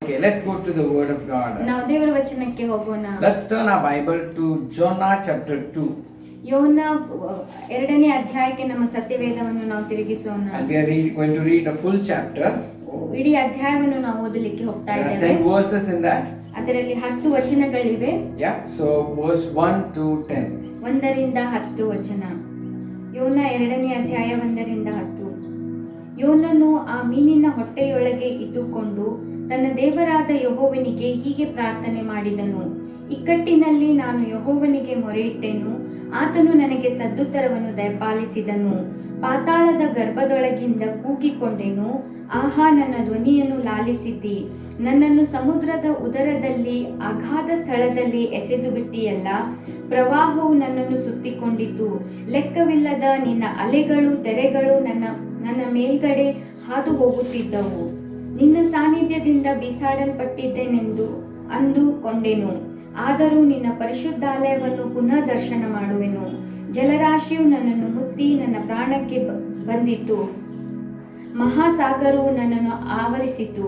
Okay, let's go to the word of God. ನಾವು ದೇವರ ವಚನಕ್ಕೆ ಹೋಗೋಣ. Let's turn our Bible to Jonah chapter 2. ಯೋನ 2ನೇ ಅಧ್ಯಾಯಕ್ಕೆ ನಮ್ಮ ಸತ್ಯವೇದವನ್ನು ನಾವು ತಿರುಗಿಸೋಣ. And we are going to read a full chapter. ಇಡೀ ಅಧ್ಯಾಯವನ್ನು ನಾವು ಓದಲಿಕ್ಕೆ ಹೋಗ್ತಾ There are ಇದ್ದೇವೆ. 10 verses in that. ಅದರಲ್ಲಿ 10 ವಚನಗಳಿವೆ. Yeah, so verse 1 to 10. 1ರಿಂದ 10 ವಚನ. ಯೋನ 2ನೇ ಅಧ್ಯಾಯ 1ರಿಂದ 10. ಯೋನನು ಆ ಮೀನಿನ ಹೊಟ್ಟೆಯೊಳಗೆ ಇದ್ದುಕೊಂಡು ತನ್ನ ದೇವರಾದ ಯೆಹೋವನಿಗೆ ಹೀಗೆ ಪ್ರಾರ್ಥನೆ ಮಾಡಿದನು. ಇಕ್ಕಟ್ಟಿನಲ್ಲಿ ನಾನು ಯೆಹೋವನಿಗೆ ಮೊರೆಯಿಟ್ಟೆನು, ಆತನು ನನಗೆ ಸದುತ್ತರವನ್ನು ದಯಪಾಲಿಸಿದನು. ಪಾತಾಳದ ಗರ್ಭದೊಳಗಿಂದ ಕೂಗಿಕೊಂಡೆನು, ಆಹಾ ನನ್ನ ಧ್ವನಿಯನ್ನು ಲಾಲಿಸಿದ್ದಿ. ನನ್ನನ್ನು ಸಮುದ್ರದ ಉದರದಲ್ಲಿ ಅಗಾಧ ಸ್ಥಳದಲ್ಲಿ ಎಸೆದು ಬಿಟ್ಟಿಯಲ್ಲ. ಪ್ರವಾಹವು ನನ್ನನ್ನು ಸುತ್ತಿಕೊಂಡಿತು. ಲೆಕ್ಕವಿಲ್ಲದ ನಿನ್ನ ಅಲೆಗಳು ತೆರೆಗಳು ನನ್ನ ಮೇಲ್ಗಡೆ ಹಾದು ಹೋಗುತ್ತಿದ್ದವು. ನಿನ್ನ ಸಾನ್ನಿಧ್ಯದಿಂದ ಬೀಸಾಡಲ್ಪಟ್ಟಿದ್ದೇನೆಂದು ಅಂದುಕೊಂಡೆನು. ಆದರೂ ನಿನ್ನ ಪರಿಶುದ್ಧಾಲಯವನ್ನು ಪುನಃ ದರ್ಶನ ಮಾಡುವೆನು. ಜಲರಾಶಿಯು ನನ್ನನ್ನು ಮುತ್ತಿ ನನ್ನ ಪ್ರಾಣಕ್ಕೆ ಬಂದಿತು. ಮಹಾಸಾಗರವು ನನ್ನನ್ನು ಆವರಿಸಿತು.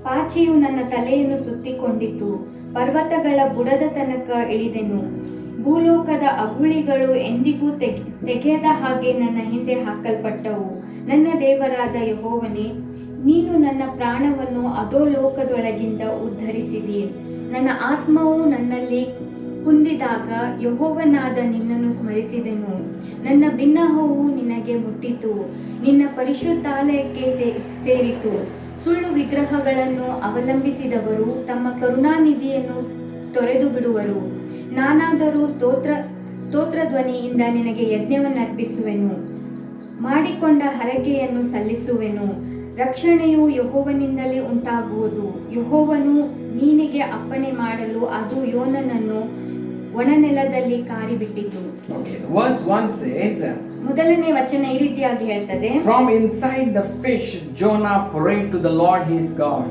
ಪಾಚಿಯು ನನ್ನ ತಲೆಯನ್ನು ಸುತ್ತಿಕೊಂಡಿತು. ಪರ್ವತಗಳ ಬುಡದ ತನಕ ಇಳಿದೆನು. ಭೂಲೋಕದ ಅಗುಳಿಗಳು ಎಂದಿಗೂ ತೆಗೆಯದ ಹಾಗೆ ನನ್ನ ಹಿಂದೆ ಹಾಕಲ್ಪಟ್ಟವು. ನನ್ನ ದೇವರಾದ ಯೆಹೋವನೇ, ನೀನು ನನ್ನ ಪ್ರಾಣವನ್ನು ಅಧೋಲೋಕದೊಳಗಿಂದ ಉದ್ಧರಿಸಿದಿ. ನನ್ನ ಆತ್ಮವು ನನ್ನಲ್ಲಿ ಕುಂದಿದಾಗ ಯೆಹೋವನಾದ ನಿನ್ನನ್ನು ಸ್ಮರಿಸಿದೆನು. ನನ್ನ ಬಿನ್ನಹವು ನಿನಗೆ ಮುಟ್ಟಿತು, ನಿನ್ನ ಪರಿಶುದ್ಧಾಲಯಕ್ಕೆ ಸೇರಿತು. ಸುಳ್ಳು ವಿಗ್ರಹಗಳನ್ನು ಅವಲಂಬಿಸಿದವರು ತಮ್ಮ ಕರುಣಾನಿಧಿಯನ್ನು ತೊರೆದು ಬಿಡುವರು. ನಾನಾದರೂ ಸ್ತೋತ್ರ ಧ್ವನಿಯಿಂದ ನಿನಗೆ ಯಜ್ಞವನ್ನರ್ಪಿಸುವೆನು, ಮಾಡಿಕೊಂಡ ಹರಕೆಯನ್ನು ಸಲ್ಲಿಸುವೆನು. ರಕ್ಷಣೆಯು ಯೆಹೋವನಿಂದಲೇ ಉಂಟಾಗುವುದು. ಯೆಹೋವನು ಮೀನಿಗೆ ಅಪ್ಪಣೆ ಮಾಡಲು ಅದು ಯೋನನನ್ನು ಒಣನೆಲದಲ್ಲಿ ಕಾರಿಬಿಟ್ಟಿತು. Okay, verse 1 says, ಮೊದಲನೇ ವಚನ ಈ ರೀತಿಯಾಗಿ ಹೇಳ್ತದೆ, from inside the fish Jonah prayed to the Lord his God.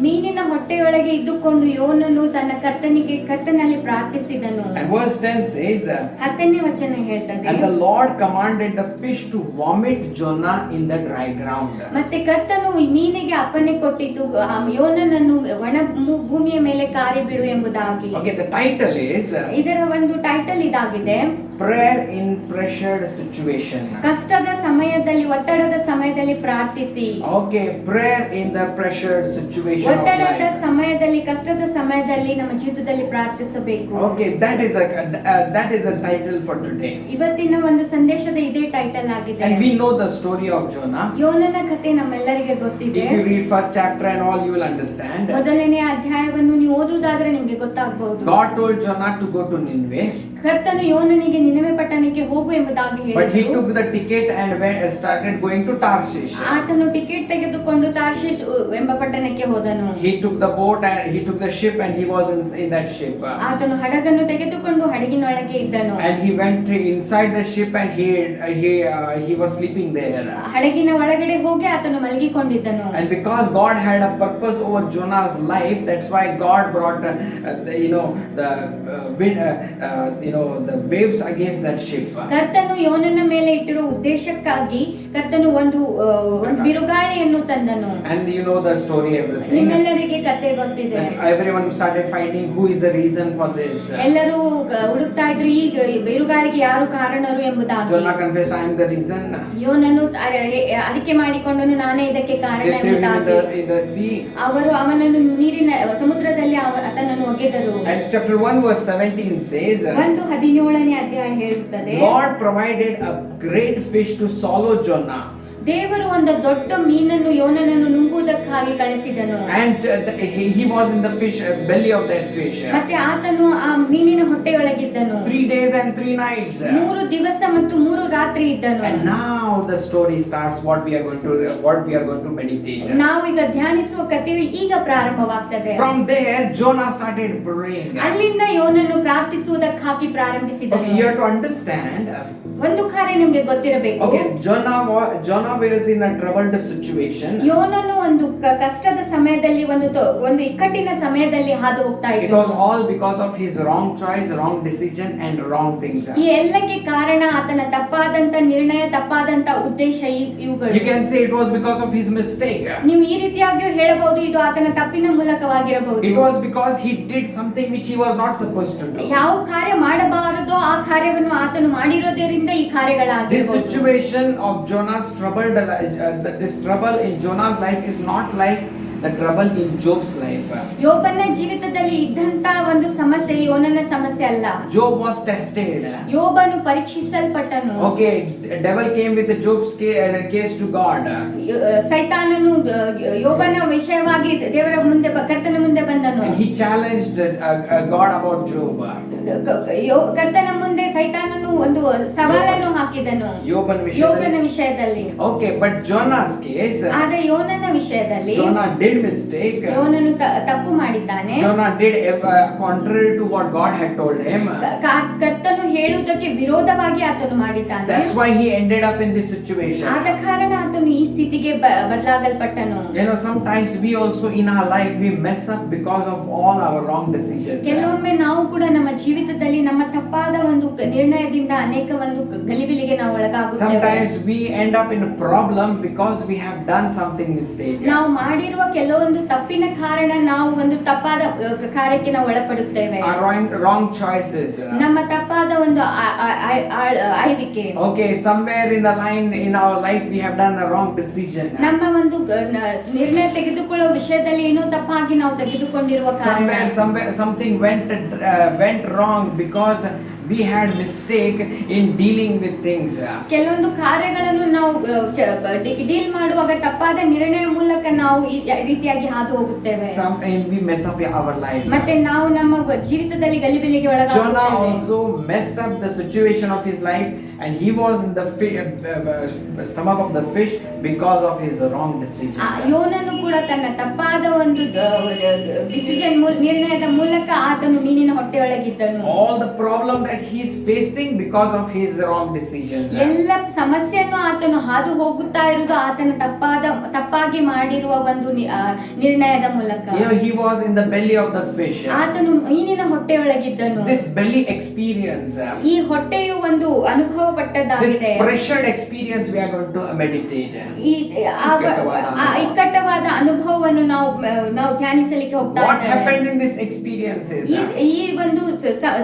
ಮೀನಿನ ಹೊಟ್ಟೆಯೊಳಗೆ ಇದ್ದುಕೊಂಡು ಯೋನನು ತನ್ನ ಕರ್ತನಲ್ಲಿ ಪ್ರಾರ್ಥಿಸಿದನು. And verse 10 says, 10ನೇ ವಚನ ಹೇಳ್ತದೆ, and the Lord commanded the fish to vomit Jonah in the dry ground. ಮತ್ತೆ ಕರ್ತನು ಮೀನಿಗೆ ಅಪ್ಪಣೆ ಕೊಟ್ಟಿತು, ಯೋನನನ್ನು ಒಣ ಭೂಮಿಯ ಮೇಲೆ ಕಾರಿ ಬಿಡು ಎಂಬುದಾಗಿ. Okay, the title is ಇದರ ಒಂದು ಟೈಟಲ್ ಇದಾಗಿದೆ, prayer in pressured situation. ಕಷ್ಟದ ಸಮಯದಲ್ಲಿ, ಒತ್ತಡದ ಸಮಯದಲ್ಲಿ ಪ್ರಾರ್ಥಿಸಿ. Okay, prayer in the pressured situation. ಒತ್ತಡದ ಸಮಯದಲ್ಲಿ, ಕಷ್ಟದ ಸಮಯದಲ್ಲಿ ನಮ್ಮ ಜೀವಿತದಲ್ಲಿ ಪ್ರಾರ್ಥಿಸಬೇಕು. Okay, that is a title for today. ಇವತ್ತಿನ ಒಂದು ಸಂದೇಶದ ಇದೇ ಟೈಟಲ್ ಆಗಿದೆ. And we know the story of Jonah. ಯೋನನ ಕಥೆ ನಮ್ಮೆಲ್ಲರಿಗೆ ಗೊತ್ತಿದೆ. If you read first chapter and all, you will understand. ಮೊದಲನೇ ಅಧ್ಯಾಯವನ್ನು ನೀವು ಓದುವುದಾದ್ರೆ ನಿಮಗೆ ಗೊತ್ತಾಗಬಹುದು. God told Jonah to go to Nineveh. ಕರ್ತನು ಯೋನನಿಗೆ ನಿನೆವೆ ಪಟ್ಟಣಕ್ಕೆ ಹೋಗು ಎಂಬುದಾಗಿ ಹೇಳಿದನು. But he took the ticket and started going to Tarshish. ಆತನು ಟಿಕೆಟ್ ತೆಗೆದುಕೊಂಡು ತಾರ್ಷೀಷ್ ಎಂಬ ಪಟ್ಟಣಕ್ಕೆ ಹೋದನು. He took the boat and he took the ship and he was in that ship. ಆತನು ಹಡಗನ್ನು ತೆಗೆದುಕೊಂಡು ಹಡಗಿನೊಳಗೆ ಇದ್ದನು. And he went inside the ship and he was sleeping there. ಹಡಗಿನ ಒಳಗಡೆ ಹೋಗಿ ಆತನು ಮಲಗಿಕೊಂಡಿದ್ದನು. And because God had a purpose over Jonah's life, that's why God brought the waves against that ship. ಕರ್ತನು ಯೋನನ ಮೇಲೆ ಇಟ್ಟಿರುವ ಉದ್ದೇಶಕ್ಕಾಗಿ ಕರ್ತನು ಒಂದು ಬಿರುಗಾಳಿಯನ್ನು ತಂದನು. And you know the story, everything. ನಿಮ್ಮೆಲ್ಲರಿಗೆ ಕಥೆ ಗೊತ್ತಿದೆ. Everyone started finding who is the reason for this. ಎಲ್ಲರೂ ಹುಡುಕ್ತಾ ಇದ್ರು ಈ ಬಿರುಗಾಳಿಗೆ ಯಾರು ಕಾರಣರು ಎಂಬುದಾಗಿ. Jonah confessed, I am the reason. ಯೋನನು ಅರಿಕೆ ಮಾಡಿಕೊಂಡನು, ನಾನೇ ಇದಕ್ಕೆ ಕಾರಣ ಎಂಬುದಾಗಿ. In the sea. ಅವರು ಅವನನ್ನು ನೀರಿನ ಸಮುದ್ರದಲ್ಲಿ ಆತನನ್ನು ಒಗೆದರು. And chapter 1 verse 17 says, 1:17ನೇ ಅಧ್ಯಾಯ ಹೇಳುತ್ತದೆ, God provided a great fish to swallow Jonah. ದೇವರು ಒಂದು ದೊಡ್ಡ ಮೀನನ್ನು ಯೋನನನ್ನು ನುಂಗುವುದಕ್ಕಾಗಿ ಕಳಿಸಿದನು. And he was in the fish belly of that fish. ಮತ್ತೆ ಆತನು ಆ ಮೀನಿನ ಹೊಟ್ಟೆಯೊಳಗಿದ್ದನು. 3 days and 3 nights. 3 ದಿವಸ ಮತ್ತು 3 ರಾತ್ರಿ ಇದ್ದನು. And now the story starts, what we are going to meditate. ನಾವು ಈಗ ಧ್ಯಾನಿಸುವ ಕಥೆಯು ಈಗ ಪ್ರಾರಂಭವಾಗ್ತದೆ. From there Jonah started praying. ಅಲ್ಲಿಂದ ಯೋನನು ಪ್ರಾರ್ಥಿಸುವುದಕ್ಕಾಗಿ ಪ್ರಾರಂಭಿಸಿದನು. Okay, you have to understand, ಒಂದು ಕಾರ್ಯ ನಿಮಗೆ ಗೊತ್ತಿರಬೇಕು. Okay, Jonah was in a troubled situation. ಯೋನನು ಒಂದು ಕಷ್ಟದ ಸಮಯದಲ್ಲಿ ಒಂದು ಇಕ್ಕಟ್ಟಿನ ಸಮಯದಲ್ಲಿ ಹಾದು ಹೋಗ್ತಾ It ಇದ್ದ. was all because of his wrong choice, wrong decision and wrong things. ಈ ಎಲ್ಲಕ್ಕೆ ಕಾರಣ ಆತನ ತಪ್ಪಾದಂತ ನಿರ್ಣಯ, ತಪ್ಪಾದಂತ ಉದ್ದೇಶ ಇವುಗಳು. You can say it was because of his mistake. ನೀವು ಈ ರೀತಿಯಾಗಿಯೂ ಹೇಳಬಹುದು, ಇದು ಆತನ ತಪ್ಪಿನ ಮೂಲಕವಾಗಿರಬಹುದು. It was because he did something which he was not supposed to do. ಯಾವ ಕಾರ್ಯ ಮಾಡಬಾರದೋ ಆ ಕಾರ್ಯವನ್ನು ಆತನು ಮಾಡಿರೋದರಿಂದ ಈ This ಕಾರ್ಯಗಳಾಗಿರಬಹುದು. situation of Jonah's this trouble in Jonah's life is not like the trouble in Job's life. ಯೋಬನ ಜೀವಿತದಲ್ಲಿ ಇದ್ದಂತ ಒಂದು ಸಮಸ್ಯೆ ಯೋನನ ಸಮಸ್ಯೆ ಅಲ್ಲ. Job was tested. ಯೋಬನು ಪರೀಕ್ಷಿಸಲ್ಪಟ್ಟನು. Okay, devil came with the Job's case to God. ಸೈತಾನನು ಯೋಬನ ವಿಷಯವಾಗಿ ದೇವರ ಮುಂದೆ ಕರ್ತನ ಮುಂದೆ ಬಂದನು. And he challenged God about Job. ಕರ್ತನ ಮುಂದೆ ಸೈತಾನನು ಒಂದು ಸವಾಲನ್ನು ಹಾಕಿದನು ಯೋಬನ ವಿಷಯದಲ್ಲಿ. Okay, but Jonah's case, ಆದ್ರೆ ಯೋನನ ವಿಷಯದಲ್ಲಿ Jonah did mistake. ಯೋನನು ತಪ್ಪು ಮಾಡಿದ್ದಾನೆ. Jonah did contrary to what God had told him. ಕರ್ತನು ಹೇಳುವುದಕ್ಕೆ ವಿರೋಧವಾಗಿ ಆತನು ಮಾಡಿದ್ದಾನೆ. That's why he ended up in this situation. ಆದ ಕಾರಣ ಆತನು ಈ ಸ್ಥಿತಿಗೆ ಬದಲಾಗಲ್ಪಟ್ಟನು. You know, sometimes we also in our life we mess up because of all our wrong decisions. ಕೆಲವೊಮ್ಮೆ ನಾವು ಕೂಡ ನಮ್ಮ ಜೀವಿತದಲ್ಲಿ ನಮ್ಮ ತಪ್ಪಾದ ಒಂದು ನಿರ್ಣಯದಿಂದ ಅನೇಕ ಒಂದು ಗಲಿಬಿಲಿಗೆ ನಾವು ಒಳಗಾಗುತ್ತೇವೆ. Sometimes we end up in a problem because we have done something mistake. ನಾವು ಮಾಡಿರುವ ಕೆಲವೊಂದು ತಪ್ಪಿನ ಕಾರಣ ನಾವು ಒಂದು ತಪ್ಪಾದ ಕಾರ್ಯಕ್ಕೆ ನಾವು ಒಳಪಡುತ್ತೇವೆ. Wrong choices. ನಮ್ಮ ತಪ್ಪಾದ ಒಂದು ಆಯ್ವಿಕೆ. Okay, somewhere in the line in our life we have done a wrong decision. ನಮ್ಮ ಒಂದು ನಿರ್ಣಯ ತೆಗೆದುಕೊಳ್ಳುವ ವಿಷಯದಲ್ಲಿ ಏನೋ ತಪ್ಪಾಗಿ ನಾವು ತೆಗೆದುಕೊಂಡಿರುವ ಕಾರಣ. Somewhere something went wrong because we had mistake in dealing with things. ಕೆಲವೊಂದು ಕಾರ್ಯಗಳನ್ನು ನಾವು ಡೀಲ್ ಮಾಡುವಾಗ ತಪ್ಪಾದ ನಿರ್ಣಯ ಮೂಲಕ ನಾವು ಈ ರೀತಿಯಾಗಿ ಹಾದು ಹೋಗುತ್ತೇವೆ. Sometimes we mess up our life. ಮತ್ತೆ ನಾವು ನಮ್ಮ ಜೀವಿತದಲ್ಲಿ ಗಲಿಬಿಲಿಗೆ ಒಳಗಾಗುತ್ತೇವೆ. Jonah also messed up the situation of his life and he was in the stomach of the fish because of his wrong decision. ಯೋನನು ಕೂಡ ತನ್ನ ತಪ್ಪಾದ ಒಂದು ಡಿಸಿಷನ್ ನಿರ್ಣಯದ ಮೂಲಕ ಆತನು ಮೀನಿನ ಹೊಟ್ಟೆಯೊಳಗಿದ್ದನು. All the problem that he is facing because of his wrong decisions. ಎಲ್ಲ ಸಮಸ್ಯೆಯನ್ನು ಆತನು ಹಾದು ಹೋಗುತ್ತಾ ಇರುವುದು ಆತನ ತಪ್ಪಾಗಿ ಮಾಡಿರುವ ಒಂದು ನಿರ್ಣಯದ ಮೂಲಕ. You know, he was in the belly of the fish. ಆತನು ಮೀನಿನ ಹೊಟ್ಟೆಯೊಳಗಿದ್ದನು. This belly experience, ಈ ಹೊಟ್ಟೆಯು ಒಂದು ಅನುಭವ ಪಟ್ಟದಾಗಿದೆ. this pressured experience we are going to meditate. ಈ ಇಕ್ಕಟ್ಟವಾದ ಅನುಭವವನ್ನು ನಾವು ಧ್ಯಾನಿಸಲಿಕ್ಕೆ ಹೋಗ್ತಾ ಇದ್ದೇವೆ. What happened in this experiences? ಈ ಒಂದು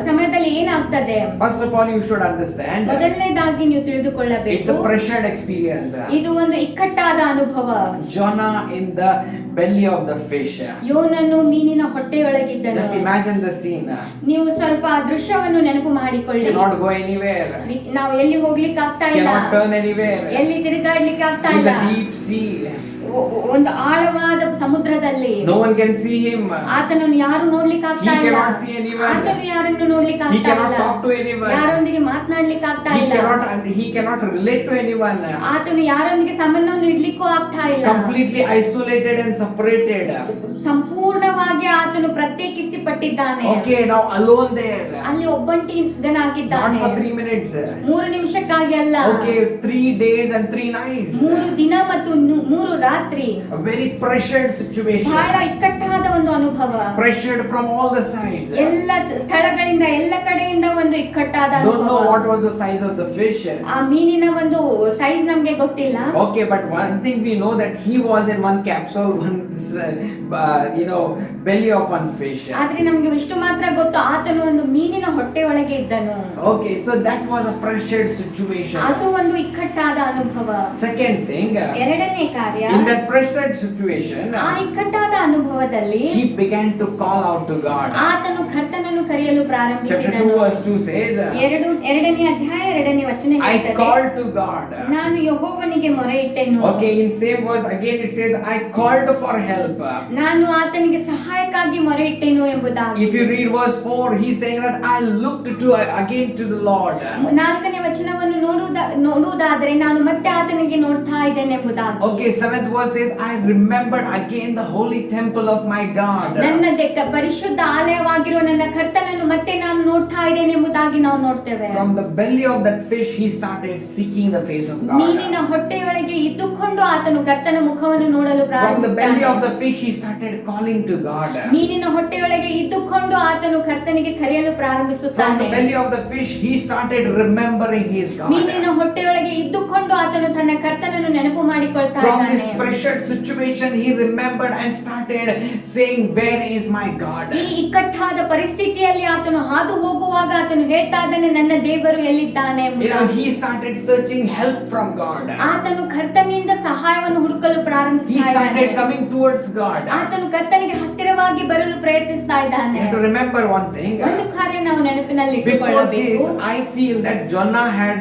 ಸಮಯದಲ್ಲಿ ಏನಾಗ್ತದೆ? First of all, you should understand. ಮೊದಲನೇದಾಗಿ ನೀವು ತಿಳಿದುಕೊಳ್ಳಬೇಕು. It's a pressured experience. ಇದು ಒಂದು ಇಕ್ಕಟ್ಟಾದ ಅನುಭವ. Jonah in the belly of the fish. ಯೋನನು ಮೀನಿನ ಹೊಟ್ಟೆಯೊಳಗಿದ್ದನು. Just imagine the scene. ನೀವು ಸ್ವಲ್ಪ ಆ ದೃಶ್ಯವನ್ನು ನೆನಪು ಮಾಡಿಕೊಳ್ಳಿ. Cannot go anywhere. ನಾವು ಎಲ್ಲಿ ಹೋಗ್ಲಿಕ್ಕೆ ಆಗ್ತಾ ಇಲ್ಲ. Cannot turn anywhere. ಎಲ್ಲಿ ತಿರುಗಾಡ್ಲಿಕ್ಕೆ ಆಗ್ತಾ In ಇಲ್ಲ. the deep sea. ಒಂದು ಆಳವಾದ ಸಮುದ್ರದಲ್ಲಿ. No one can see him. ಆತನನ್ನು ಯಾರು ನೋಡ್ಲಿಕ್ಕೆ ಆಗ್ತಾ ಇಲ್ಲ. He cannot see anyone. ಆತನು ಯಾರನ್ನು ನೋಡ್ಲಿಕ್ಕೆ He ಆಗ್ತಾ cannot ಇಲ್ಲ. talk to anyone. ಯಾರೊಂದಿಗೆ ಮಾತನಾಡ್ಲಿಕ್ಕೆ ಆಗ್ತಾ ಇಲ್ಲ. He cannot relate to anyone. ಆತನು ಯಾರೊಂದಿಗೆ ಸಂಬಂಧವನ್ನು ಇಡ್ಲಿಕ್ಕೂ ಆಗ್ತಾ ಇಲ್ಲ. Completely isolated and separated. ಸಂಪೂರ್ಣವಾಗಿ ಆತನು ಪ್ರತ್ಯೇಕಿಸಲ್ಪಟ್ಟಿದ್ದಾನೆ. Okay, now alone there. ಅಲ್ಲಿ ಒಬ್ಬಂಟಿಗನಾಗಿದ್ದಾನೆ. Not for 3 minutes. 3 ನಿಮಿಷಕ್ಕಾಗಿ ಅಲ್ಲ. Okay, 3 days and 3 nights. 3 ದಿನ ಮತ್ತು 3 ರಾತ್ರಿ. A very pressured situation. ಬಹಳ ಇಕ್ಕಟ್ಟಾದ ಒಂದು ಅನುಭವ. Pressured from all the sides. ಎಲ್ಲ ಸ್ಥಳಗಳಿಂದ ಎಲ್ಲ ಕಡೆಯಿಂದ ಒಂದು ಇಕ್ಕಟ್ಟಾದ ಅನುಭವ. Don't know what was the size of the fish. ಆ ಮೀನಿನ ಒಂದು ಸೈಜ್ ನಮಗೆ ಗೊತ್ತಿಲ್ಲ. Okay, but one thing we know that he was in one capsule, one belly of one fish. ಆದ್ರೆ ನಮಗೆ ಇಷ್ಟು ಮಾತ್ರ ಗೊತ್ತು, ಆತನು ಒಂದು ಮೀನಿನ ಹೊಟ್ಟೆಯೊಳಗೆ ಇದ್ದನು. Okay, so that was a pressured situation. ಅದು ಒಂದು ಇಕ್ಕಟ್ಟಾದ ಅನುಭವ. Second thing, ಎರಡನೇ ಕಾರ್ಯ, in that pressured situation, ಆ ಇಕ್ಕಟ್ಟಾದ ಅನುಭವದಲ್ಲಿ he began to call out to God. ಆತನು ಕರ್ತನನ್ನು ಕರೆಯಲು Chapter ಪ್ರಾರಂಭಿಸಿದನು. 2 verse 2 says, ಎರಡನೇ ಅಧ್ಯಾಯ 2ನೇ ವಚನ I ಹೇಳ್ತದೆ, called to God. ನಾನು ಯೆಹೋವನಿಗೆ ಮೊರೆಯಿಟ್ಟೆನು. Okay, in same verse again it says, I called for help. ನಾನು ಆತನಿಗೆ ಸಹಾಯಕ್ಕಾಗಿ ಮೊರೆ ಇಟ್ಟೆನು ಎಂಬುದಾಗಿ. If you read verse 4, he's saying that I looked again to the Lord. 4ನೇ ವಚನವನ್ನು ನೋಡುವುದಾದರೆ ನಾನು ಮತ್ತೆ ಆತನಿಗೆ ನೋಡ್ತಾ ಇದ್ದೇನೆ ಎಂಬುದಾಗಿ. Okay, 7th verse says I remembered again the holy temple of my God. ನನ್ನ ಪರಿಶುದ್ಧ ಆಲಯವಾಗಿರುವ ನನ್ನ ಕರ್ತನನ್ನು ಮತ್ತೆ ನಾನು ನೋಡ್ತಾ ಇದ್ದೇನೆ ಎಂಬುದಾಗಿ ನಾವು ನೋಡ್ತೇವೆ. From the belly of that fish he started seeking the face of God. ಮೀನಿನ ಹೊಟ್ಟೆಯೊಳಗೆ ಇದ್ದುಕೊಂಡು ಆತನು ಕರ್ತನ ಮುಖವನ್ನು ನೋಡಲು ಪ್ರಾರಂಭಿಸಿದನು. From the belly of the fish he started calling to God. ಮೀನಿನ ಹೊಟ್ಟೆಯೊಳಗೆ ಇದ್ದುಕೊಂಡು ಆತನು ಕರ್ತನಿಗೆ ಕರೆಯಲು ಪ್ರಾರಂಭಿಸುತ್ತಾನೆ. From the belly of the fish he started remembering his God. ಮೀನಿನ ಹೊಟ್ಟೆಯೊಳಗೆ ಇದ್ದುಕೊಂಡು ಆತನು ತನ್ನ ಕರ್ತನನ್ನು ನೆನಪು ಮಾಡಿಕೊಳ್ತಾ From ಇದ್ದಾನೆ. this pressured situation he remembered and started saying, where is my God? ಈ ಇಕ್ಕಟ್ಟಾದ ಪರಿಸ್ಥಿತಿಯಲ್ಲಿ ಆತನು ಹಾದು ಹೋಗುವಾಗ ಆತನು ಹೇಳ್ತಾ ಇದ್ದಾನೆ, ನನ್ನ ದೇವರು ಎಲ್ಲಿದ್ದಾನೆ ಎಂಬುದಾಗಿ. He started searching help from God. ಆತನು ಕರ್ತನಿಂದ ಸಹಾಯವನ್ನು ಹುಡುಕಲು He ಪ್ರಾರಂಭಿಸಿದ. started coming towards God. ಆತನು ಕರ್ತನಿಗೆ ಹತ್ತಿರವಾಗಿ ಬರಲು ಪ್ರಯತ್ನಿಸ್ತಾ ಇದ್ದಾನೆ. You have to remember one thing. ಒಂದು ಕಾರ್ಯ ನಾವು ನೆನಪಿನಲ್ಲಿ Before ಇಟ್ಟುಕೊಳ್ಳಬೇಕು. this, I feel that Jonah had,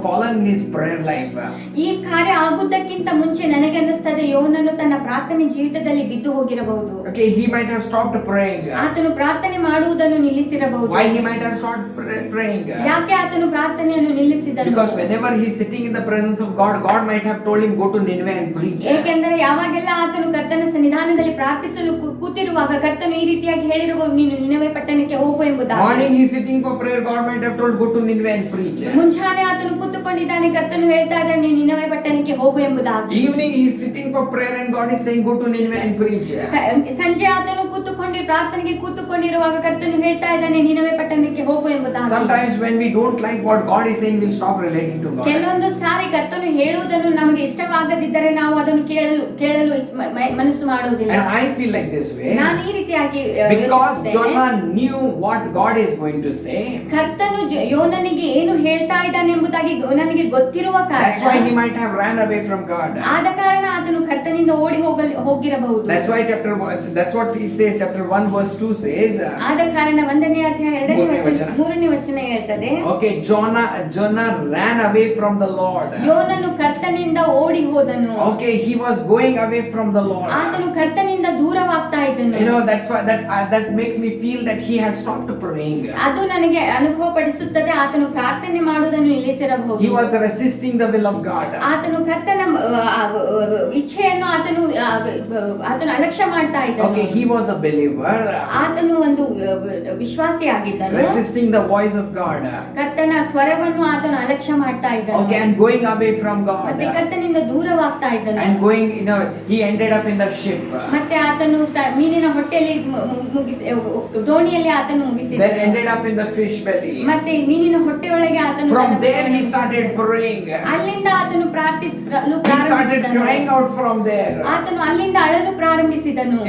fallen in his prayer life. ಈ ಕಾರ್ಯ ಆಗುವುದಕ್ಕಿಂತ ಮುಂಚೆ ನನಗೆ ಅನ್ನಿಸ್ತದೆ ಯೋನನು ತನ್ನ ಪ್ರಾರ್ಥನೆ ಜೀವಿತದಲ್ಲಿ ಬಿದ್ದು ಹೋಗಿರಬಹುದು. Okay, he might have stopped praying. ಆತನು ಪ್ರಾರ್ಥನೆ ಮಾಡುವುದನ್ನು ನಿಲ್ಲಿಸಿರಬಹುದು. Why he might have stopped praying? ಯಾಕೆ ಆತನು ಪ್ರಾರ್ಥನೆಯನ್ನು ನಿಲ್ಲಿಸಿದನು? Because whenever he is sitting in the presence of God, God might have told him go to Nineveh and preach. ಏಕೆಂದರೆ ಯಾವಾಗೆಲ್ಲ ಆತನು ಕರ್ತನ ಸನ್ನಿಧಾನದಲ್ಲಿ ಪ್ರಾರ್ಥಿಸಲು ಕೂತಿರುವಾಗ ಕರ್ತನು ಈ ರೀತಿಯಾಗಿ ಹೇಳಿರಬಹುದು, ನೀನು ನಿನವೆ ಪಟ್ಟಣಕ್ಕೆ ಹೋಗು ಎಂಬುದಾಗಿ. Morning he is sitting for prayer, God might have told go to Nineveh and preach. ಮುಂಜಾನೆ ಆತನು ಕೂತುಕೊಂಡಿದ್ದಾನೆ, ಕರ್ತನು ಹೇಳ್ತಾ ಇದ್ದಾನೆ ನೀನು ನಿನವೆ ಪಟ್ಟಣಕ್ಕೆ ಹೋಗು ಎಂಬುದಾಗಿ. Evening he is sitting for prayer and God is saying go to Nineveh and preach. ಸಂಜೆ ಆತನು ಕೂತುಕೊಂಡು ಪ್ರಾರ್ಥನೆಗೆ ಕೂತುಕೊಂಡಿರುವಾಗ ಕರ್ತನು ಹೇಳ್ತಾ ಇದ್ದಾನೆ ನಿನವೆ ಪಟ್ಟಣಕ್ಕೆ ಹೋಗು ಎಂಬುದಾಗಿ. Sometimes when we don't like what God is saying, we'll stop relating to God. ಕೆಲವೊಂದು ಸಾರಿ ಕರ್ತನು ಹೇಳುವುದನ್ನು ನಮಗೆ ಇಷ್ಟವಾಗದಿದ್ದರೆ ನಾವು ಅದನ್ನು ಕೇಳಲು ಮನಸ್ಸು ಮಾಡುವುದಿಲ್ಲ. And I feel like this way. ನಾನು ಈ ರೀತಿಯಾಗಿ Because ಯೋಚಿಸುತ್ತೇನೆ. Jonah knew what God is going to say. ಕರ್ತನು ಯೋನನಿಗೆ ಏನು ಹೇಳ್ತಾ ಇದ್ದಾನೆ ಎಂಬುದಾಗಿ ನನಗೆ ಗೊತ್ತಿರುವ That's why he ಕಾರಣ might have ran away from God. ಆದ ಕಾರಣ ಆತನು ಕರ್ತನಿಂದ ಓಡಿ ಹೋಗಿರಬಹುದು. That's why that's what it says. Chapter 1 verse 2 says. ಆದ ಕಾರಣ 1ನೇ ಅಧ್ಯಾಯ 3ನೇ ವಚನ ಹೇಳ್ತದೆ. Okay, Jonah ran away from the Lord. ಯೋನನು ಕರ್ತನಿಂದ ಓಡಿ ಹೋದನು. Okay, he was going away from the Lord. ಆತನು ಕರ್ತನಿಂದ ದೂರವಾಗ್ತಾ ಇದ್ದನು. That's why that makes me feel that he had stopped praying. ಅದು ನನಗೆ ಅನುಭವ ಪಡಿಸುತ್ತದೆ ಆತನು ಪ್ರಾರ್ಥನೆ ಮಾಡುವುದನ್ನು ನಿಲ್ಲಿಸಿರಬಹುದು. He was resisting the will of God. ಆತನು ಕರ್ತನ ಇಚ್ಛೆಯನ್ನು ಆತನು ಅಲಕ್ಷ್ಯ ಮಾಡ್ತಾ ಇದ್ದನು. Okay, he was a believer. ಆತನು ಒಂದು ವಿಶ್ವಾಸಿಯಾಗಿದ್ದನು. Resisting the voice of God. ಕರ್ತನ ಸ್ವರವನ್ನು ಆತನು ಅಲಕ್ಷ್ಯ ಮಾಡ್ತಾ ಇದ್ದನು. Okay, and going away from God. ಮತ್ತೆ ಕರ್ತನಿಂದ ದೂರವಾಗ್ತಾ ಇದ್ದನು. And going, he ended up in the ship. ಮತ್ತೆ ಆತನು ಮೀನಿನ ಹೊಟ್ಟೆಯಲ್ಲಿ ದೋಣಿಯಲ್ಲಿ ಆತನು ಮುಗಿಸಿದನು. Then ended up in the fish belly. ಮತ್ತೆ ಮೀನಿನ ಹೊಟ್ಟೆಯೊಳಗೆ ಆತನು From there he started praying. ಅಲ್ಲಿಂದ ಆತನು ಪ್ರಾರ್ಥಿಸಲು He started ಪ್ರಾರಂಭಿಸಿದನು. crying out from there. ಆತನು ಅಲ್ಲಿಂದ ಅಳಲು ಪ್ರಾರಂಭಿಸಿದನು.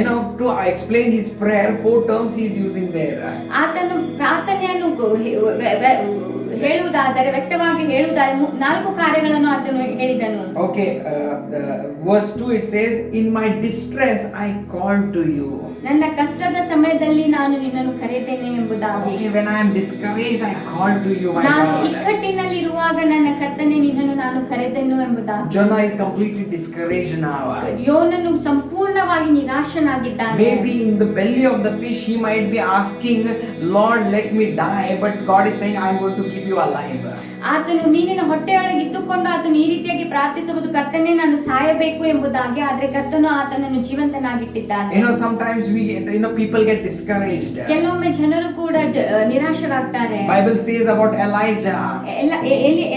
To explain his prayer, 4 terms he is using there. ಆತನು ಪ್ರಾರ್ಥನೆಯನ್ನು ಹೇಳುವುದಾದರೆ ವ್ಯಕ್ತವಾಗಿ ಹೇಳುವುದಾದರೆ 4 ಕಾರ್ಯಗಳನ್ನು ಆತನು ಹೇಳಿದನು. Okay, verse 2 it says, in my distress I called to you. ನನ್ನ ಕಷ್ಟದ ಸಮಯದಲ್ಲಿ ನಾನು ನಿನ್ನನ್ನು ಕರೆದೇನೆ ಎಂಬುದಾಗಿ. Okay, when I am discouraged I called to you, my ನಾನು God. ಇಕ್ಕಟ್ಟಿನಲ್ಲಿರುವಾಗ ನನ್ನ ಕರ್ತನೆ ನಿನ್ನನ್ನು ನಾನು ಕರೆದೆನು ಎಂಬುದಾಗಿ. Jonah is completely discouraged now. ಯೋನನು ಸಂಪೂರ್ಣವಾಗಿ ನಿರಾಶನಾಗಿದ್ದಾನೆ. Maybe in the belly of the fish he might be asking, Lord, let me die, but God is saying, I am going to keep you alive. ಆತನು ಮೀನಿನ ಹೊಟ್ಟೆಯೊಳಗೆ ಇದ್ದುಕೊಂಡು ಆತನು ಈ ರೀತಿಯಾಗಿ ಪ್ರಾರ್ಥಿಸುವುದು, ಕರ್ತನೇ ನಾನು ಸಾಯಬೇಕು ಎಂಬುದಾಗಿ. ಆದ್ರೆ ಕರ್ತನು ಆತನನ್ನು ಜೀವಂತನಾಗಿಟ್ಟಿದ್ದಾನೆ. Sometimes people get discouraged. ಕೆಲವೊಮ್ಮೆ ಜನರು ಕೂಡ ನಿರಾಶರಾಗ್ತಾರೆ. Bible says about Elijah.